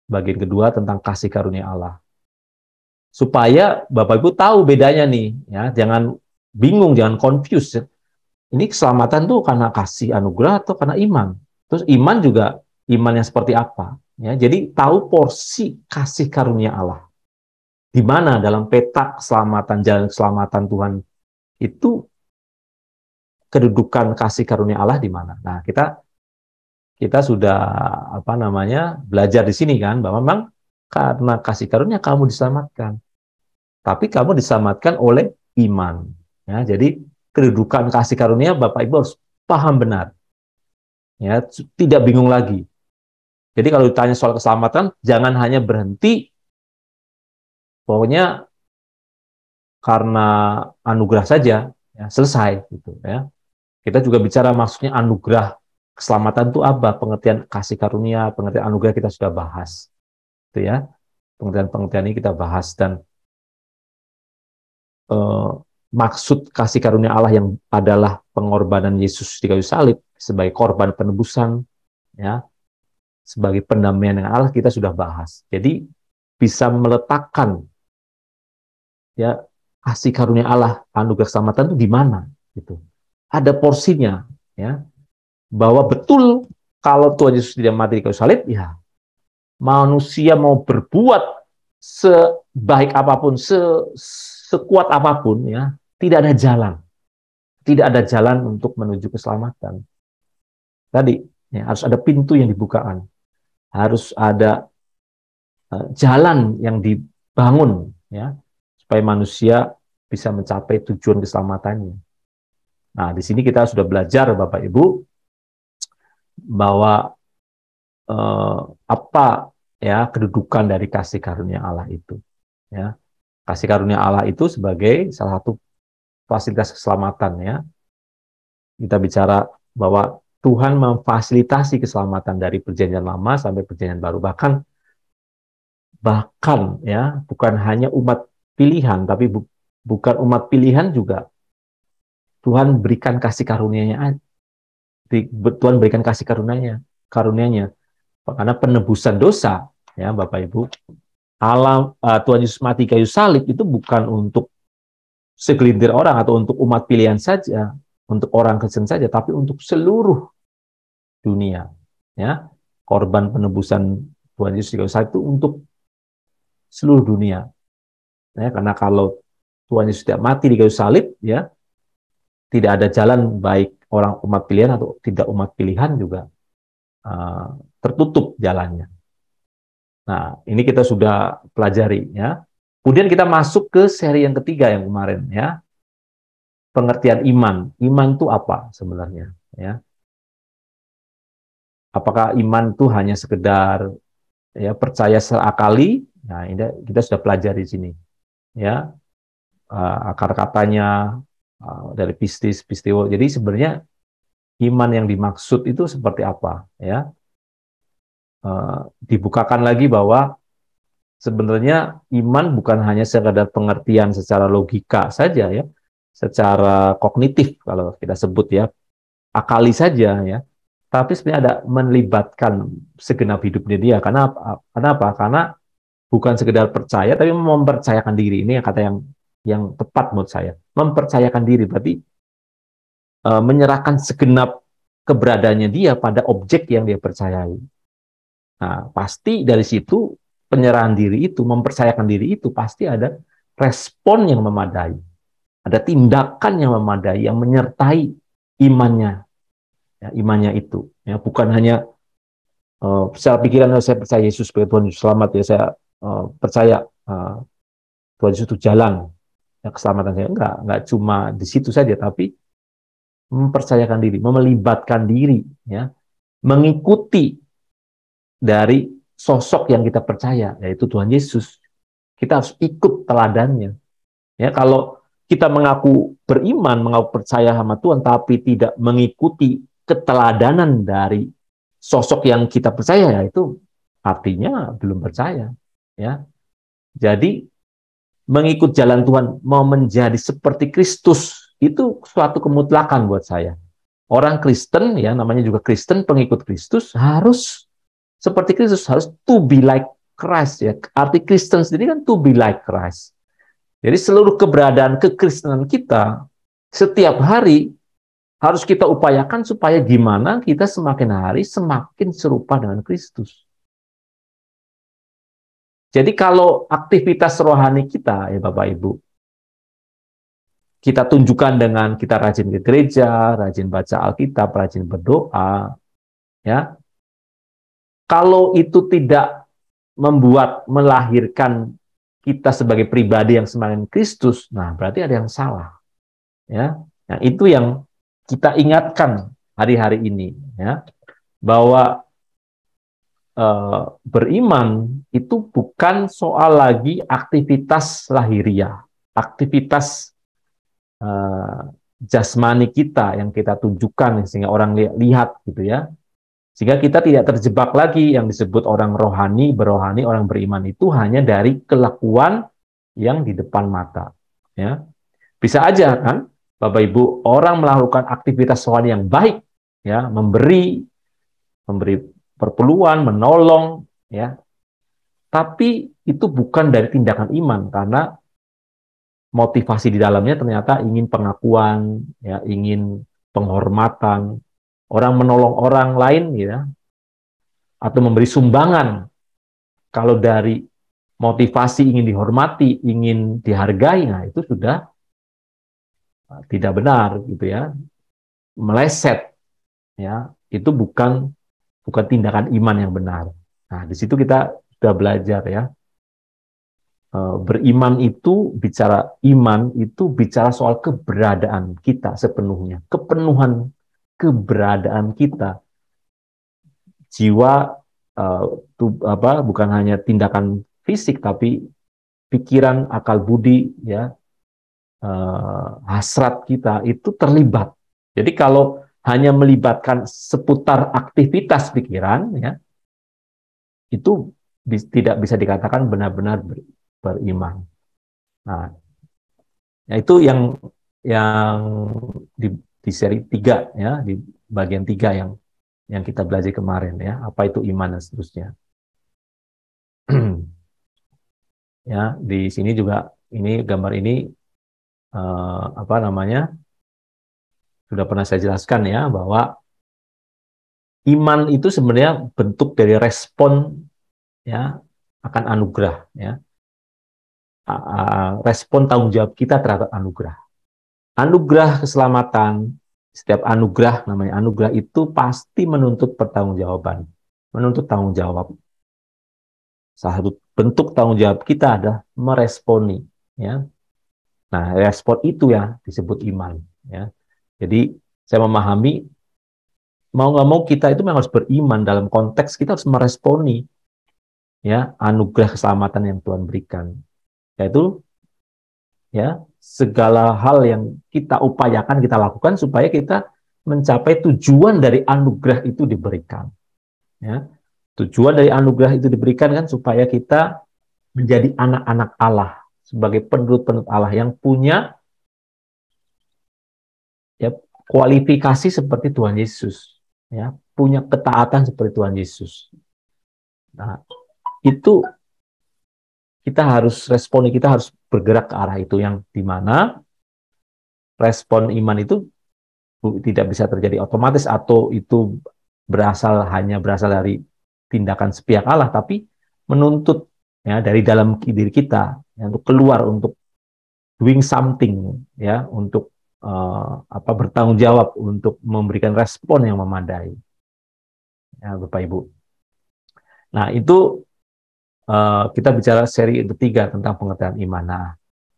Speaker 1: bagian kedua tentang kasih karunia Allah. Supaya Bapak Ibu tahu bedanya nih, ya, jangan bingung, jangan confuse. Ini keselamatan tuh karena kasih anugerah atau karena iman? Terus iman juga iman yang seperti apa? Ya, jadi tahu porsi kasih karunia Allah. Di mana dalam peta keselamatan, jalan keselamatan Tuhan itu kedudukan kasih karunia Allah di mana? Nah, kita sudah belajar di sini kan, bahwa memang karena kasih karunia kamu diselamatkan. Tapi kamu diselamatkan oleh iman. Ya, jadi kedudukan kasih karunia Bapak Ibu harus paham benar. Ya, tidak bingung lagi. Jadi kalau ditanya soal keselamatan, jangan hanya berhenti pokoknya karena anugerah saja, ya, selesai gitu, ya. Kita juga bicara maksudnya anugerah keselamatan itu apa, pengertian kasih karunia, pengertian anugerah kita sudah bahas, gitu ya. Pengertian-pengertian ini kita bahas, dan maksud kasih karunia Allah yang adalah pengorbanan Yesus di kayu salib sebagai korban penebusan, ya, sebagai pendamaian dengan Allah, kita sudah bahas. Jadi bisa meletakkan, ya, kasih karunia Allah, anugerah keselamatan itu di mana, gitu. Ada porsinya, ya, bahwa betul kalau Tuhan Yesus tidak mati di kayu salib, ya, manusia mau berbuat sebaik apapun, sekuat apapun, ya, tidak ada jalan. Tidak ada jalan untuk menuju keselamatan. Tadi, ya, harus ada pintu yang dibukakan. Harus ada jalan yang dibangun, ya, supaya manusia bisa mencapai tujuan keselamatannya. Nah, di sini kita sudah belajar, Bapak Ibu, bahwa apa, ya, kedudukan dari kasih karunia Allah itu, ya. Kasih karunia Allah itu sebagai salah satu fasilitas keselamatan, ya. Kita bicara bahwa Tuhan memfasilitasi keselamatan dari perjanjian lama sampai perjanjian baru, bahkan ya, bukan hanya umat pilihan, tapi bukan umat pilihan juga Tuhan berikan kasih karunia-Nya. Tuhan berikan kasih karunia-Nya karena penebusan dosa, ya, Bapak Ibu. Tuhan Yesus mati kayu salib itu bukan untuk segelintir orang atau untuk umat pilihan saja, untuk orang Kristen saja, tapi untuk seluruh dunia, ya. Korban penebusan Tuhan Yesus di kayu salib itu untuk seluruh dunia, ya, karena kalau Tuhan Yesus tidak mati di kayu salib, ya, tidak ada jalan baik orang umat pilihan atau tidak umat pilihan juga tertutup jalannya. Nah, ini kita sudah pelajari, ya. Kemudian kita masuk ke seri yang ketiga yang kemarin, ya. Pengertian iman. Iman itu apa sebenarnya, ya? Apakah iman itu hanya sekedar, ya, percaya secara akali? Nah, ini kita sudah pelajari di sini, ya. Akar katanya dari pistis, pistiwo. Jadi sebenarnya iman yang dimaksud itu seperti apa, ya? Dibukakan lagi bahwa sebenarnya iman bukan hanya sekedar pengertian secara logika saja, ya, secara kognitif kalau kita sebut ya, akali saja ya. Tapi sebenarnya ada melibatkan segenap hidupnya dia. Karena apa? Karena bukan sekedar percaya, tapi mempercayakan diri. Ini yang kata yang tepat menurut saya. Mempercayakan diri berarti menyerahkan segenap keberadaannya dia pada objek yang dia percayai. Nah, pasti dari situ penyerahan diri itu, mempercayakan diri itu pasti ada respon yang memadai, ada tindakan yang memadai yang menyertai imannya, ya, imannya itu. Ya, bukan hanya secara pikiran saya percaya Yesus sebagai Tuhan Yesus selamat ya, saya percaya Tuhan Yesus itu jalan ya, keselamatan saya. Enggak cuma di situ saja, tapi mempercayakan diri, melibatkan diri, ya, mengikuti dari sosok yang kita percaya, yaitu Tuhan Yesus. Kita harus ikut teladannya. Ya, kalau kita mengaku beriman, mengaku percaya sama Tuhan, tapi tidak mengikuti keteladanan dari sosok yang kita percaya, ya itu artinya belum percaya. Ya, jadi mengikut jalan Tuhan, mau menjadi seperti Kristus, itu suatu kemutlakan buat saya. Orang Kristen, ya namanya juga Kristen, pengikut Kristus, harus seperti Kristus, harus to be like Christ. Ya. Arti Kristen sendiri kan to be like Christ. Jadi seluruh keberadaan kekristenan kita, setiap hari harus kita upayakan supaya gimana kita semakin hari semakin serupa dengan Kristus. Jadi kalau aktivitas rohani kita, ya Bapak Ibu, kita tunjukkan dengan kita rajin ke gereja, rajin baca Alkitab, rajin berdoa, ya. Kalau itu tidak melahirkan kita sebagai pribadi yang semakin Kristus, nah berarti ada yang salah, ya. Nah, itu yang kita ingatkan hari-hari ini, ya, bahwa beriman itu bukan soal lagi aktivitas lahiriah, aktivitas jasmani kita yang kita tunjukkan sehingga orang lihat gitu ya. Sehingga kita tidak terjebak lagi yang disebut orang rohani, berohani, orang beriman itu hanya dari kelakuan yang di depan mata. Ya. Bisa aja kan, Bapak Ibu, orang melakukan aktivitas rohani yang baik, ya, memberi perpuluhan, menolong, ya. Tapi itu bukan dari tindakan iman karena motivasi di dalamnya ternyata ingin pengakuan, ya, ingin penghormatan, orang menolong orang lain, ya, atau memberi sumbangan. Kalau dari motivasi ingin dihormati, ingin dihargai, nah itu sudah tidak benar, gitu ya, meleset, ya, itu bukan tindakan iman yang benar. Nah, di situ kita sudah belajar ya. Beriman itu bicara iman itu bicara soal keberadaan kita sepenuhnya, kepenuhan keberadaan kita, jiwa, bukan hanya tindakan fisik tapi pikiran, akal budi, ya, hasrat kita itu terlibat. Jadi kalau hanya melibatkan seputar aktivitas pikiran, ya, itu tidak bisa dikatakan benar-benar beriman. Nah, ya itu yang di seri 3 ya, di bagian 3 yang kita belajar kemarin ya, apa itu iman dan seterusnya. Ya, di sini juga ini gambar ini apa namanya? Sudah pernah saya jelaskan ya bahwa iman itu sebenarnya bentuk dari respon ya akan anugerah ya. Respon tanggung jawab kita terhadap anugerah. Anugerah keselamatan, setiap anugerah, namanya anugerah itu pasti menuntut pertanggungjawaban, menuntut tanggung jawab. Salah satu bentuk tanggung jawab kita adalah meresponi, ya. Nah, respon itu ya disebut iman, ya. Jadi saya memahami mau nggak mau kita itu memang harus beriman dalam konteks kita harus meresponi, ya, anugerah keselamatan yang Tuhan berikan. Yaitu ya segala hal yang kita upayakan kita lakukan supaya kita mencapai tujuan dari anugerah itu diberikan, ya. Tujuan dari anugerah itu diberikan kan supaya kita menjadi anak-anak Allah sebagai penurut-penurut Allah yang punya ya kualifikasi seperti Tuhan Yesus, ya punya ketaatan seperti Tuhan Yesus. Nah, itu kita harus responi, kita harus bergerak ke arah itu, yang dimana respon iman itu tidak bisa terjadi otomatis atau itu hanya berasal dari tindakan sepihak Allah, tapi menuntut ya dari dalam diri kita ya, untuk keluar, untuk doing something ya, untuk bertanggung jawab, untuk memberikan respon yang memadai ya Bapak Ibu. Nah itu kita bicara seri ketiga tentang pengertian iman. Nah,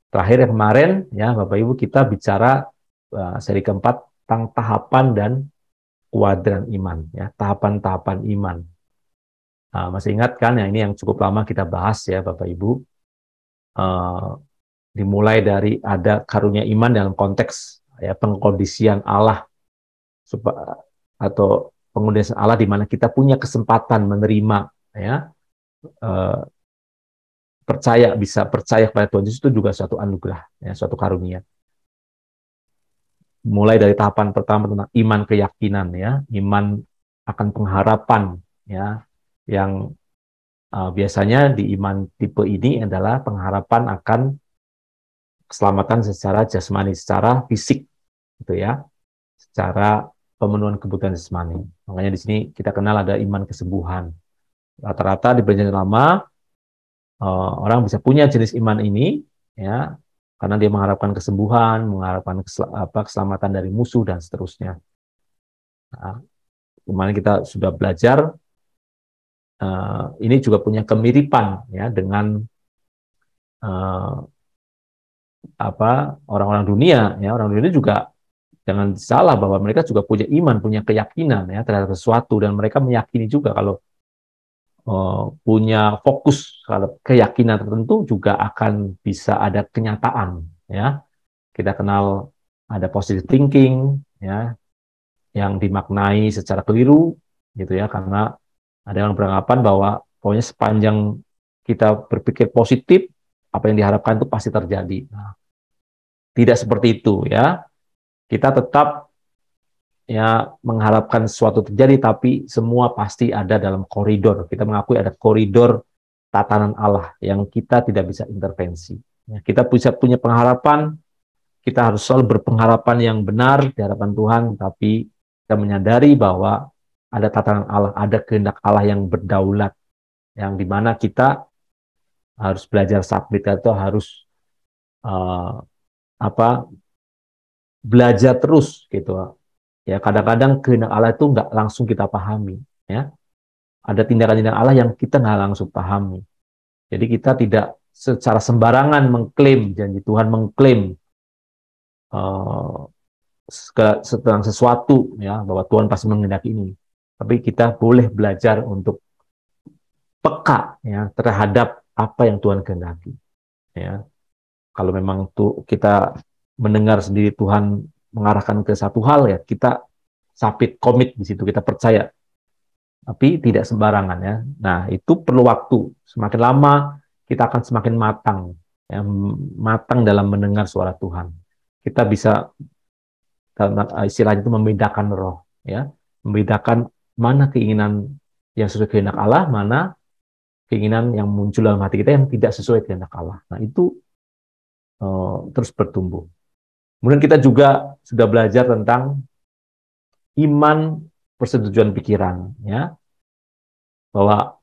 Speaker 1: terakhir kemarin ya Bapak Ibu kita bicara seri keempat tentang tahapan dan kuadran iman ya, tahapan-tahapan iman. Nah, masih ingat kan ya, ini yang cukup lama kita bahas ya Bapak Ibu. Dimulai dari ada karunia iman dalam konteks ya pengkondisian Allah atau pengkondisian Allah di mana kita punya kesempatan menerima ya, bisa percaya kepada Tuhan Yesus, itu juga suatu anugerah ya, suatu karunia. Mulai dari tahapan pertama tentang iman keyakinan ya, iman akan pengharapan ya, yang biasanya di iman tipe ini adalah pengharapan akan keselamatan secara jasmani, secara fisik gitu ya, secara pemenuhan kebutuhan jasmani. Makanya di sini kita kenal ada iman kesembuhan. Rata-rata di Perjanjian Lama orang bisa punya jenis iman ini ya, karena dia mengharapkan kesembuhan, mengharapkan keselamatan dari musuh dan seterusnya. Nah, kemarin kita sudah belajar ini juga punya kemiripan ya dengan orang-orang dunia ya. Orang dunia juga jangan salah bahwa mereka juga punya iman, punya keyakinan ya terhadap sesuatu, dan mereka meyakini juga kalau punya fokus terhadap keyakinan tertentu juga akan bisa ada kenyataan ya. Kita kenal ada positive thinking ya, yang dimaknai secara keliru gitu ya, karena ada yang beranggapan bahwa pokoknya sepanjang kita berpikir positif, apa yang diharapkan itu pasti terjadi. Nah, tidak seperti itu ya. Kita tetap ya mengharapkan sesuatu terjadi, tapi semua pasti ada dalam koridor. Kita mengakui ada koridor tatanan Allah yang kita tidak bisa intervensi. Ya, kita bisa punya pengharapan, kita harus selalu berpengharapan yang benar di hadapan Tuhan, tapi kita menyadari bahwa ada tatanan Allah, ada kehendak Allah yang berdaulat, yang dimana kita harus belajar submit, atau harus belajar terus gitu. Ya, kadang-kadang kehendak Allah itu nggak langsung kita pahami ya. Ada tindakan-tindakan Allah yang kita nggak langsung pahami. Jadi kita tidak secara sembarangan mengklaim janji Tuhan, mengklaim tentang sesuatu ya, bahwa Tuhan pasti menghendaki ini. Tapi kita boleh belajar untuk peka ya terhadap apa yang Tuhan kehendaki. Ya, kalau memang kita mendengar sendiri Tuhan mengarahkan ke satu hal ya, kita sapit komit di situ, kita percaya. Tapi tidak sembarangan ya. Nah, itu perlu waktu. Semakin lama kita akan semakin matang ya, matang dalam mendengar suara Tuhan. Kita bisa istilahnya itu membedakan roh ya, membedakan mana keinginan yang sesuai kehendak Allah, mana keinginan yang muncul dalam hati kita yang tidak sesuai kehendak Allah. Nah, itu terus bertumbuh. Kemudian kita juga sudah belajar tentang iman persetujuan pikiran ya, bahwa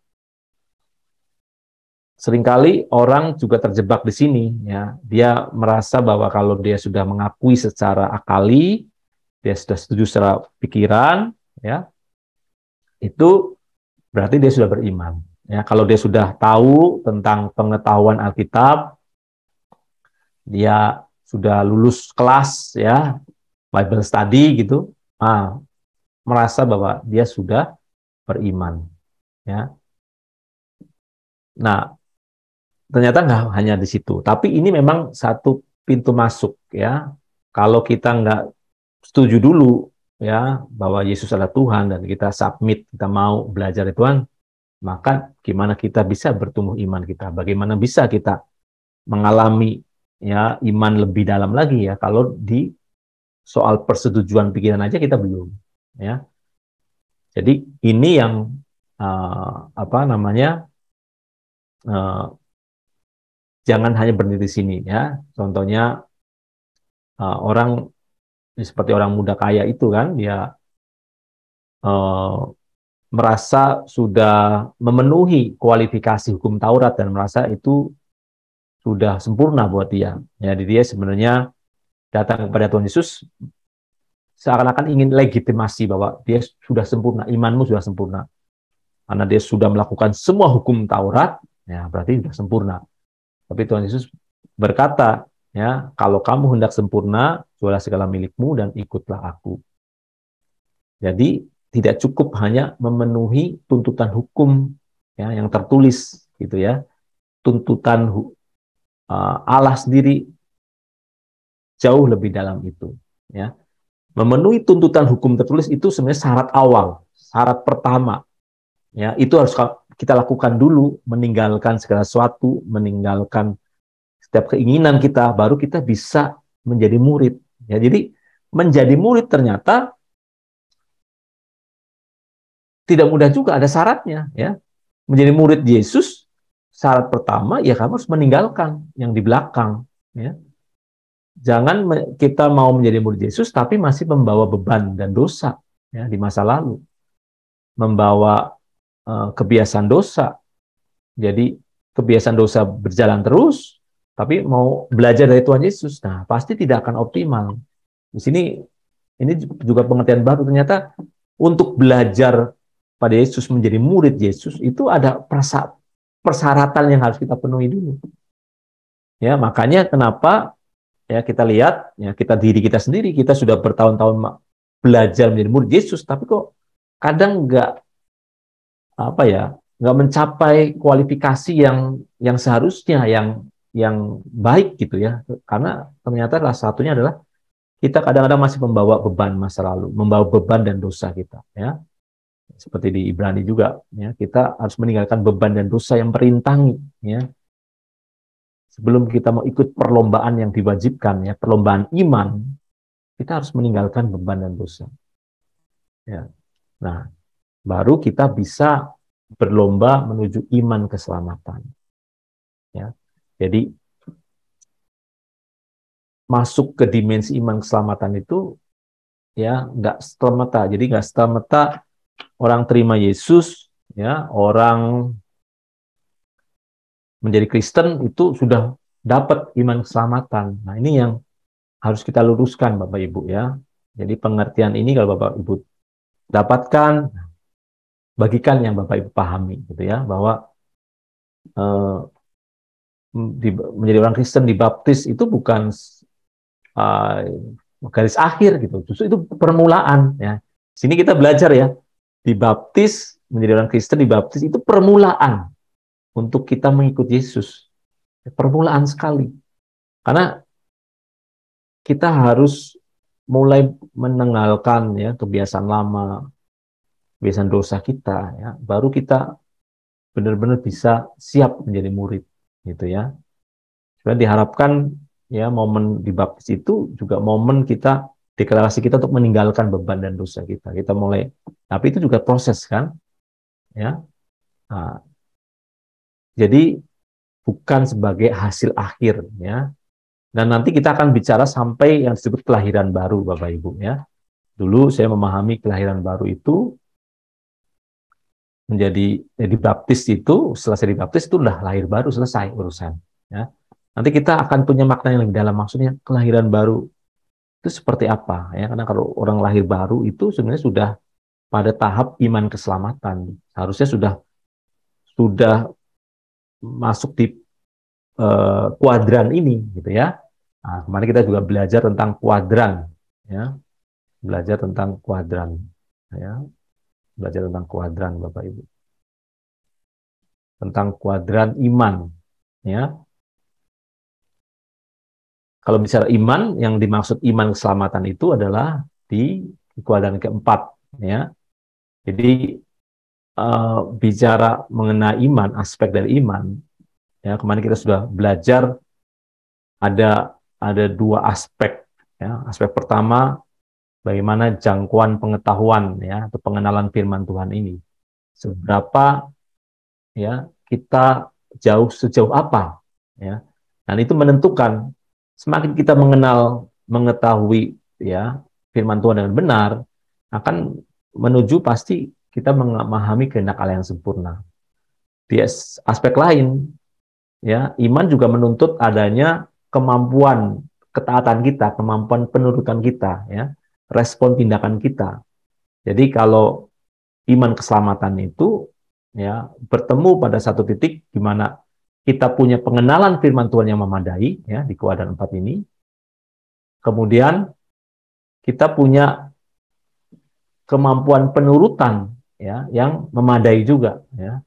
Speaker 1: seringkali orang juga terjebak di sini ya. Dia merasa bahwa kalau dia sudah mengakui secara akali, dia sudah setuju secara pikiran ya, itu berarti dia sudah beriman ya. Kalau dia sudah tahu tentang pengetahuan Alkitab, dia sudah lulus kelas ya, Bible study gitu, merasa bahwa dia sudah beriman ya. Nah, ternyata nggak hanya di situ, tapi ini memang satu pintu masuk ya. Kalau kita nggak setuju dulu ya bahwa Yesus adalah Tuhan dan kita submit, kita mau belajar dari Tuhan, maka gimana kita bisa bertumbuh iman kita? Bagaimana bisa kita mengalami ya iman lebih dalam lagi ya kalau soal persetujuan pikiran aja kita belum, ya. Jadi ini yang apa namanya, jangan hanya berhenti di sini, ya. Contohnya orang seperti orang muda kaya itu kan, dia merasa sudah memenuhi kualifikasi hukum Taurat dan merasa itu sudah sempurna buat dia. Jadi dia sebenarnya datang kepada Tuhan Yesus seakan-akan ingin legitimasi bahwa dia sudah sempurna, imanmu sudah sempurna. Karena dia sudah melakukan semua hukum Taurat, ya berarti sudah sempurna. Tapi Tuhan Yesus berkata, ya, kalau kamu hendak sempurna, jualah segala milikmu dan ikutlah aku. Jadi tidak cukup hanya memenuhi tuntutan hukum, ya, yang tertulis, gitu ya. Tuntutan Allah sendiri jauh lebih dalam itu, ya. Memenuhi tuntutan hukum tertulis itu sebenarnya syarat awal, syarat pertama, ya. Itu harus kita lakukan dulu, meninggalkan segala sesuatu, meninggalkan setiap keinginan kita, baru kita bisa menjadi murid. Ya, jadi menjadi murid ternyata tidak mudah juga, ada syaratnya, ya. Menjadi murid Yesus, syarat pertama ya kamu harus meninggalkan yang di belakang, ya. Jangan kita mau menjadi murid Yesus tapi masih membawa beban dan dosa, ya, di masa lalu, membawa kebiasaan dosa. Jadi kebiasaan dosa berjalan terus, tapi mau belajar dari Tuhan Yesus, nah pasti tidak akan optimal. Di sini ini juga pengertian baru, ternyata untuk belajar pada Yesus, menjadi murid Yesus itu ada persyaratan yang harus kita penuhi dulu. Ya, makanya kenapa ya kita lihat ya diri kita sendiri, kita sudah bertahun-tahun belajar menjadi murid Yesus, tapi kok kadang nggak mencapai kualifikasi yang seharusnya, yang baik gitu ya. Karena ternyata salah satunya adalah kita kadang-kadang masih membawa beban masa lalu, membawa beban dan dosa kita, ya. Seperti di Ibrani juga, ya, kita harus meninggalkan beban dan dosa yang merintangi, ya. Sebelum kita mau ikut perlombaan yang diwajibkan, ya, perlombaan iman, kita harus meninggalkan beban dan dosa, ya. Nah, baru kita bisa berlomba menuju iman keselamatan, ya. Jadi masuk ke dimensi iman keselamatan itu ya nggak setermata. Jadi nggak setermata orang terima Yesus, ya, orang menjadi Kristen itu sudah dapat iman keselamatan. Nah, ini yang harus kita luruskan, Bapak Ibu, ya. Jadi pengertian ini kalau Bapak Ibu dapatkan, bagikan yang Bapak Ibu pahami, gitu ya, bahwa menjadi orang Kristen dibaptis itu bukan garis akhir, gitu. Justru itu permulaan, ya. Sini kita belajar ya, dibaptis, menjadi orang Kristen dibaptis itu permulaan untuk kita mengikuti Yesus. Permulaan sekali. Karena kita harus mulai meninggalkan ya kebiasaan lama, kebiasaan dosa kita, ya. Baru kita benar-benar bisa siap menjadi murid, gitu ya. Dan diharapkan ya momen dibaptis itu juga momen kita, deklarasi kita untuk meninggalkan beban dan dosa kita. Kita mulai, tapi itu juga proses kan, ya. Nah, jadi bukan sebagai hasil akhir, ya. Dan nanti kita akan bicara sampai yang disebut kelahiran baru, Bapak Ibu, ya. Dulu saya memahami kelahiran baru itu menjadi dibaptis itu, setelah saya dibaptis itu udah lahir baru, selesai urusan, ya. Nanti kita akan punya makna yang lebih dalam, maksudnya kelahiran baru itu seperti apa, ya. Karena kalau orang lahir baru itu sebenarnya sudah pada tahap iman keselamatan, harusnya sudah masuk di kuadran ini, gitu ya. Nah, kemarin kita juga belajar tentang kuadran, ya, belajar tentang kuadran, ya, belajar tentang kuadran, Bapak Ibu, tentang kuadran iman, ya. Kalau bicara iman, yang dimaksud iman keselamatan itu adalah di kuadran keempat, ya. Jadi bicara mengenai iman, aspek dari iman, ya, kemarin kita sudah belajar ada dua aspek Ya, aspek pertama, bagaimana jangkauan pengetahuan ya atau pengenalan firman Tuhan ini. Seberapa ya kita sejauh apa ya. Dan itu menentukan semakin kita mengetahui ya firman Tuhan dengan benar, akan menuju pasti kita memahami kehendak Allah yang sempurna. Di aspek lain ya, iman juga menuntut adanya kemampuan ketaatan kita, kemampuan penurutan kita ya, respon tindakan kita. Jadi kalau iman keselamatan itu ya bertemu pada satu titik di mana kita punya pengenalan firman Tuhan yang memadai ya di kuadran 4 ini. Kemudian kita punya kemampuan penurutan ya yang memadai juga ya.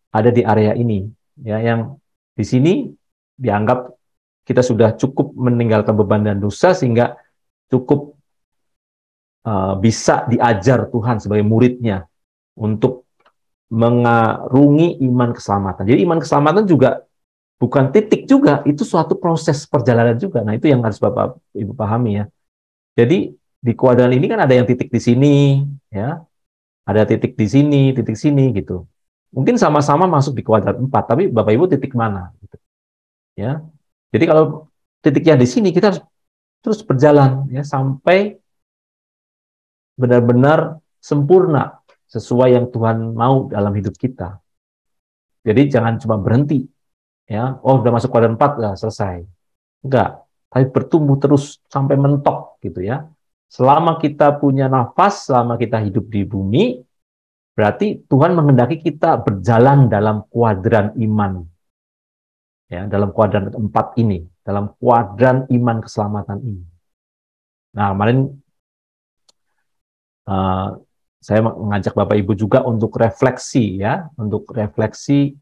Speaker 1: Ada di area ini ya yang di sini dianggap kita sudah cukup meninggalkan beban dan dosa sehingga cukup bisa diajar Tuhan sebagai muridnya untuk mengarungi iman keselamatan. Jadi iman keselamatan juga bukan titik juga, itu suatu proses perjalanan juga. Nah, itu yang harus Bapak Ibu pahami ya. Jadi di kuadran ini kan ada yang titik di sini, ya, ada titik di sini gitu. Mungkin sama-sama masuk di kuadran 4, tapi Bapak Ibu titik mana? Gitu. Ya. Jadi kalau titiknya di sini, kita harus terus berjalan ya sampai benar-benar sempurna sesuai yang Tuhan mau dalam hidup kita. Jadi jangan cuma berhenti ya, oh udah masuk kuadran 4 lah selesai. Enggak, tapi bertumbuh terus sampai mentok gitu ya. Selama kita punya nafas, selama kita hidup di bumi, berarti Tuhan menghendaki kita berjalan dalam kuadran iman. Ya, dalam kuadran 4 ini, dalam kuadran iman keselamatan ini. Nah, kemarin saya mengajak Bapak Ibu juga untuk refleksi ya, untuk refleksi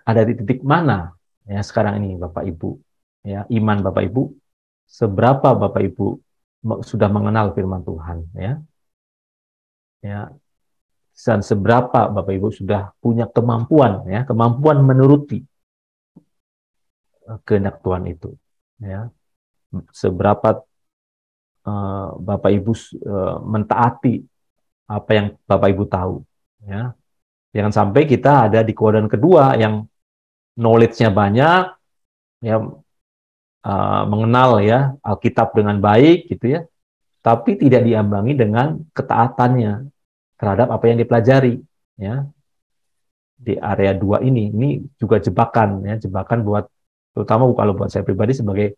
Speaker 1: ada di titik mana ya sekarang ini Bapak Ibu. Ya, iman Bapak Ibu seberapa Bapak Ibu sudah mengenal firman Tuhan ya. Ya, dan seberapa Bapak Ibu sudah punya kemampuan ya, kemampuan menuruti kehendak Tuhan itu ya. Seberapa Bapak Ibu mentaati apa yang Bapak Ibu tahu ya. Jangan sampai kita ada di kuadran kedua yang knowledge-nya banyak ya, mengenal ya Alkitab dengan baik gitu ya, tapi tidak diimbangi dengan ketaatannya terhadap apa yang dipelajari ya. Di area 2 ini juga jebakan ya, jebakan buat terutama kalau buat saya pribadi sebagai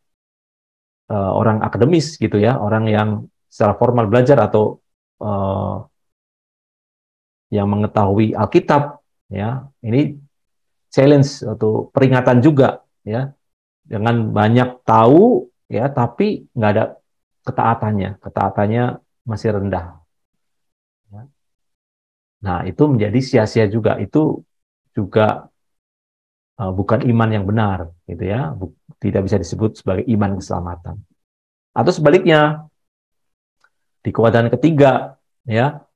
Speaker 1: orang akademis gitu ya, orang yang secara formal belajar atau uh, yang mengetahui Alkitab ya. Ini challenge atau peringatan juga ya. Jangan banyak tahu ya, tapi nggak ada ketaatannya. Ketaatannya masih rendah. Ya. Nah, itu menjadi sia-sia juga. Itu juga bukan iman yang benar, gitu ya. Tidak bisa disebut sebagai iman keselamatan. Atau sebaliknya, di kuadran ketiga, ya,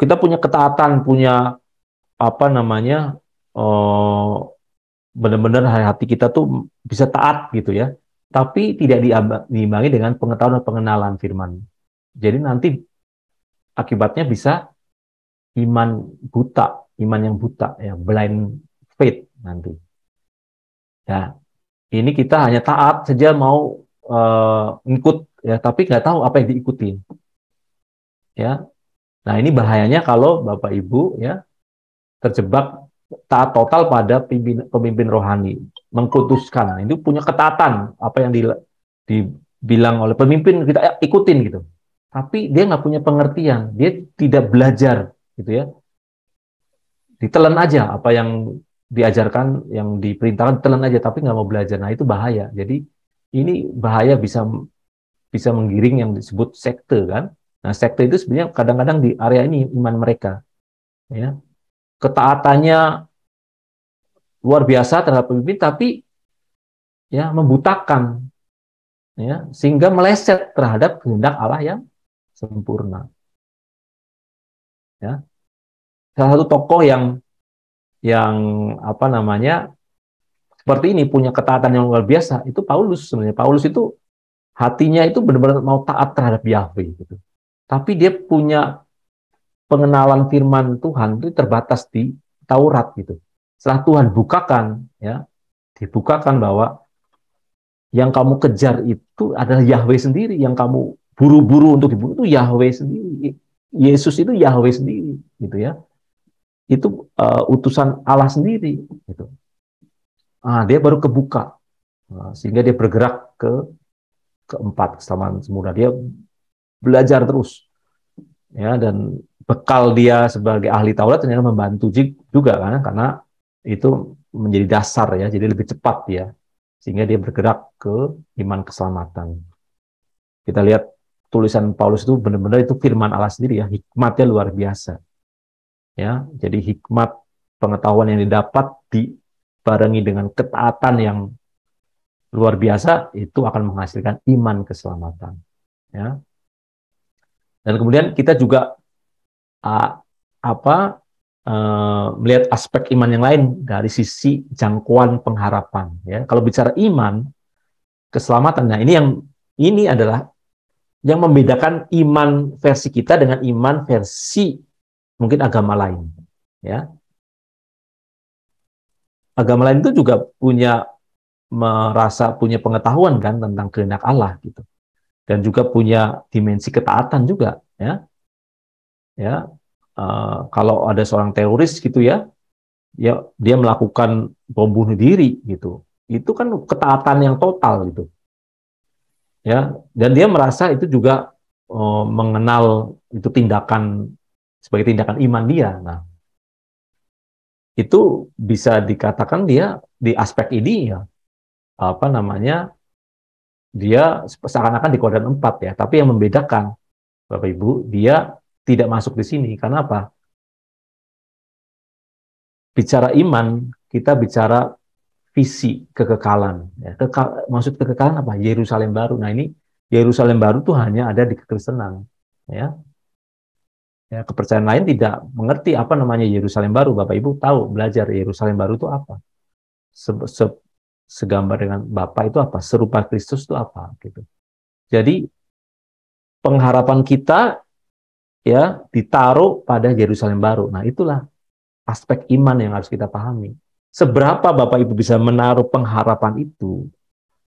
Speaker 1: kita punya ketaatan, punya apa namanya, benar-benar hati kita tuh bisa taat gitu ya, tapi tidak diimbangi dengan pengetahuan dan pengenalan firman. Jadi nanti akibatnya bisa iman buta, iman yang buta ya, blind faith nanti. Ya, ini kita hanya taat saja mau ngikut ya, tapi nggak tahu apa yang diikuti. Ya, nah ini bahayanya kalau Bapak Ibu ya terjebak taat total pada pemimpin rohani, mengkultuskan. Nah, itu punya ketatan apa yang dibilang oleh pemimpin kita ikutin gitu. Tapi dia nggak punya pengertian, dia tidak belajar gitu ya. Ditelan aja apa yang diajarkan, yang diperintahkan ditelan aja, tapi nggak mau belajar. Nah itu bahaya. Jadi ini bahaya bisa bisa menggiring yang disebut sekte kan. Nah sekte itu sebenarnya kadang-kadang di area ini iman mereka, ya ketaatannya luar biasa terhadap pemimpin, tapi ya membutakan, ya sehingga meleset terhadap kehendak Allah yang sempurna. Ya, salah satu tokoh yang apa namanya seperti ini, punya ketaatan yang luar biasa, itu Paulus sebenarnya. Paulus itu hatinya itu benar-benar mau taat terhadap Yahweh gitu. Tapi dia punya pengenalan firman Tuhan itu terbatas di Taurat gitu. Setelah Tuhan bukakan, ya, dibukakan bahwa yang kamu kejar itu adalah Yahweh sendiri, yang kamu buru-buru untuk dibunuh itu Yahweh sendiri. Yesus itu Yahweh sendiri, gitu ya. Itu utusan Allah sendiri, gitu. Dia baru kebuka, sehingga dia bergerak ke keempat keselamatan semula. Dia belajar terus, ya, dan bekal dia sebagai ahli Taurat ternyata membantu juga kan, karena itu menjadi dasar ya, jadi lebih cepat ya, sehingga dia bergerak ke iman keselamatan. Kita lihat tulisan Paulus itu benar-benar itu firman Allah sendiri ya, hikmatnya luar biasa. Ya, jadi hikmat pengetahuan yang didapat dibarengi dengan ketaatan yang luar biasa itu akan menghasilkan iman keselamatan. Ya. Dan kemudian kita juga uh, apa melihat aspek iman yang lain dari sisi jangkauan pengharapan. Ya, kalau bicara iman keselamatan, nah ini adalah yang membedakan iman versi kita dengan iman versi mungkin agama lain. Ya, agama lain itu juga merasa punya pengetahuan kan tentang kehendak Allah gitu, dan juga punya dimensi ketaatan juga. Ya, kalau ada seorang teroris gitu ya, dia melakukan bom bunuh diri gitu, itu kan ketaatan yang total gitu. Ya, dan dia merasa itu juga mengenal itu tindakan sebagai tindakan iman dia. Nah, itu bisa dikatakan dia di aspek ini ya, apa namanya, dia seakan-akan di kuadran 4 ya, tapi yang membedakan Bapak Ibu, dia tidak masuk di sini. Karena apa? Bicara iman, kita bicara visi kekekalan. Ya, maksud kekekalan apa? Yerusalem baru. Nah, ini Yerusalem baru tuh hanya ada di kekristenan. Ya, ya, kepercayaan lain tidak mengerti apa namanya Yerusalem baru. Bapak Ibu tahu belajar Yerusalem baru itu apa? Segambar dengan Bapa itu apa? Serupa Kristus itu apa? Gitu. Jadi pengharapan kita ya ditaruh pada Yerusalem baru. Nah, itulah aspek iman yang harus kita pahami. Seberapa Bapak Ibu bisa menaruh pengharapan itu,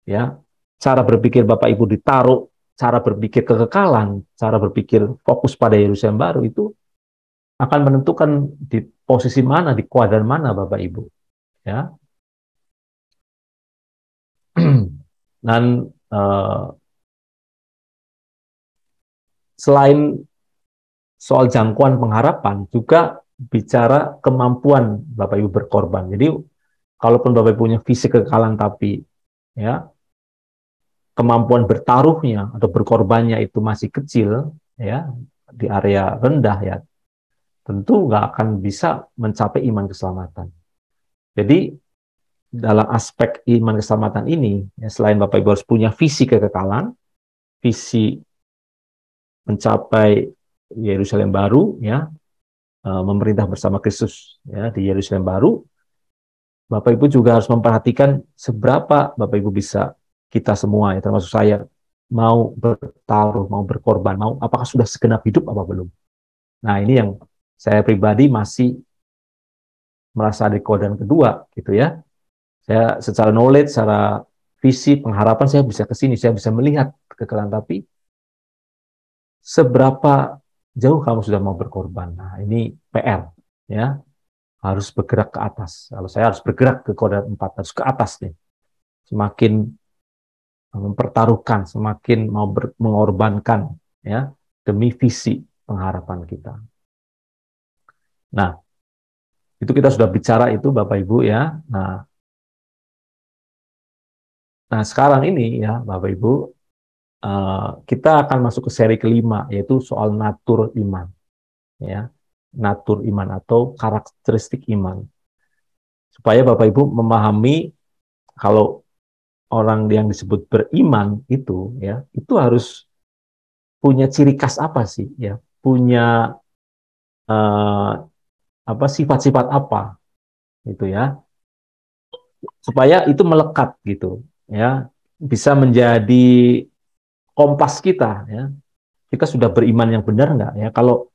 Speaker 1: ya, cara berpikir Bapak Ibu ditaruh, cara berpikir kekekalan, cara berpikir fokus pada Yerusalem baru itu akan menentukan di posisi mana, di kuadran mana Bapak Ibu, ya. Dan selain soal jangkauan pengharapan, juga bicara kemampuan Bapak Ibu berkorban. Jadi, kalaupun Bapak Ibu punya visi kekekalan, tapi ya kemampuan bertaruhnya atau berkorbannya itu masih kecil, ya, di area rendah ya, tentu nggak akan bisa mencapai iman keselamatan. Jadi, dalam aspek iman keselamatan ini, ya, selain Bapak Ibu harus punya visi kekekalan, visi mencapai Yerusalem baru, ya, memerintah bersama Kristus ya di Yerusalem baru, Bapak Ibu juga harus memperhatikan seberapa Bapak Ibu bisa, kita semua ya termasuk saya, mau bertaruh, mau berkorban, mau apakah sudah segenap hidup apa belum. Nah, ini yang saya pribadi masih merasa di kuadran kedua gitu ya. Saya secara knowledge, secara visi, pengharapan saya bisa ke sini, saya bisa melihat kekekalan, tapi seberapa jauh kamu sudah mau berkorban. Nah, ini PR ya. Harus bergerak ke atas. Kalau saya harus bergerak ke kuadran 4, harus ke atas nih. Semakin mempertaruhkan, semakin mau mengorbankan ya demi visi pengharapan kita. Nah, itu kita sudah bicara itu Bapak Ibu ya. Nah, sekarang ini ya Bapak Ibu, kita akan masuk ke seri kelima, yaitu soal natur iman ya. Natur iman atau karakteristik iman. Supaya Bapak Ibu memahami kalau orang yang disebut beriman itu ya, itu harus punya ciri khas apa sih ya, punya apa sifat-sifat apa itu ya. supaya itu melekat gitu ya, bisa menjadi kompas kita ya. Kita sudah beriman yang benar nggak ya? Kalau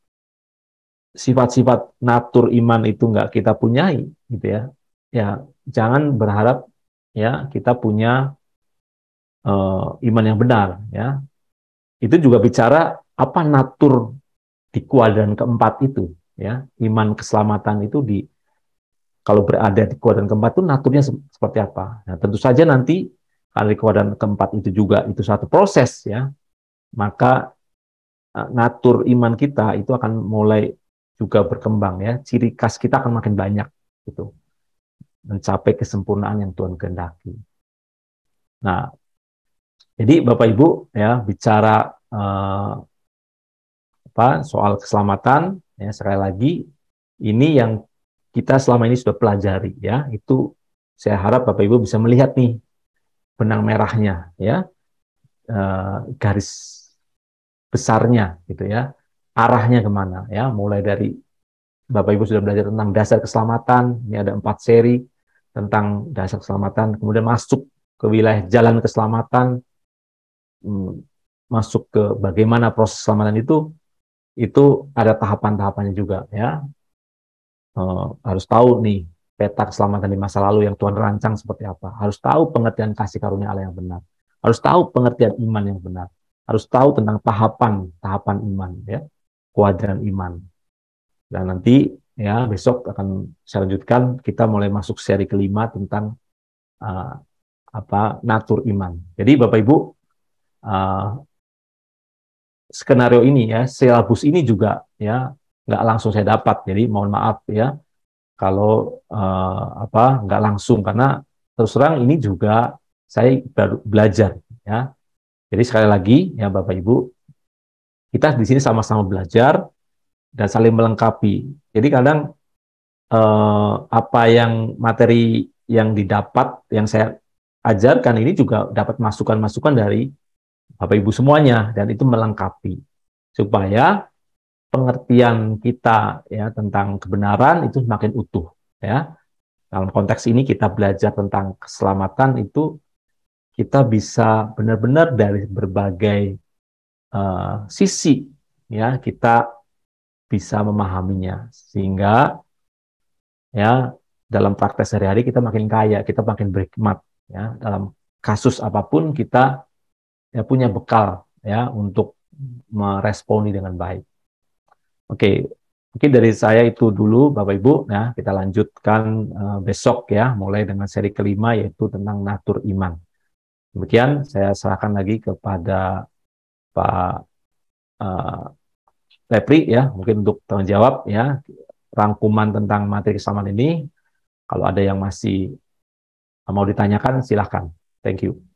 Speaker 1: sifat-sifat natur iman itu nggak kita punyai gitu ya, ya jangan berharap ya kita punya iman yang benar ya. Itu juga bicara apa natur di kuadran keempat itu ya. Iman keselamatan itu kalau berada di kuadran keempat itu naturnya seperti apa. Nah, tentu saja nanti kalau di kuadran keempat itu juga itu satu proses ya, maka natur iman kita itu akan mulai juga berkembang ya. Ciri khas kita akan makin banyak gitu. Mencapai kesempurnaan yang Tuhan kehendaki. Nah, jadi Bapak Ibu ya bicara soal keselamatan ya, sekali lagi ini yang kita selama ini sudah pelajari ya, itu saya harap Bapak Ibu bisa melihat nih benang merahnya ya, garis besarnya gitu ya, arahnya kemana ya, mulai dari Bapak Ibu sudah belajar tentang dasar keselamatan, ini ada 4 seri tentang dasar keselamatan, kemudian masuk ke wilayah jalan keselamatan, masuk ke bagaimana proses keselamatan itu ada tahapan-tahapannya juga ya. Harus tahu nih peta keselamatan di masa lalu yang Tuhan rancang seperti apa. Harus tahu pengertian kasih karunia Allah yang benar. Harus tahu pengertian iman yang benar. Harus tahu tentang tahapan iman ya, kuadran iman. Dan nanti ya besok akan saya lanjutkan, kita mulai masuk seri kelima tentang uh, natur iman. Jadi Bapak Ibu, skenario ini ya, silabus ini juga ya nggak langsung saya dapat. Jadi mohon maaf ya kalau nggak langsung, karena terus terang ini juga saya baru belajar ya. Jadi sekali lagi ya Bapak Ibu, kita di sini sama-sama belajar dan saling melengkapi. Jadi kadang apa yang materi yang didapat, yang saya ajarkan ini juga dapat masukan-masukan dari Bapak Ibu semuanya, dan itu melengkapi supaya pengertian kita ya tentang kebenaran itu semakin utuh ya. Dalam konteks ini kita belajar tentang keselamatan itu kita bisa benar-benar dari berbagai sisi ya kita bisa memahaminya, sehingga ya dalam praktek sehari-hari kita makin kaya, kita makin berhikmat ya, dalam kasus apapun kita ya punya bekal ya untuk meresponi dengan baik. Oke, mungkin dari saya itu dulu Bapak Ibu ya, kita lanjutkan besok ya, mulai dengan seri kelima yaitu tentang natur iman. Demikian saya serahkan lagi kepada Pak Lepri ya, mungkin untuk tanggung jawab ya, rangkuman tentang materi kesamaan ini. Kalau ada yang masih mau ditanyakan, silahkan. Thank you.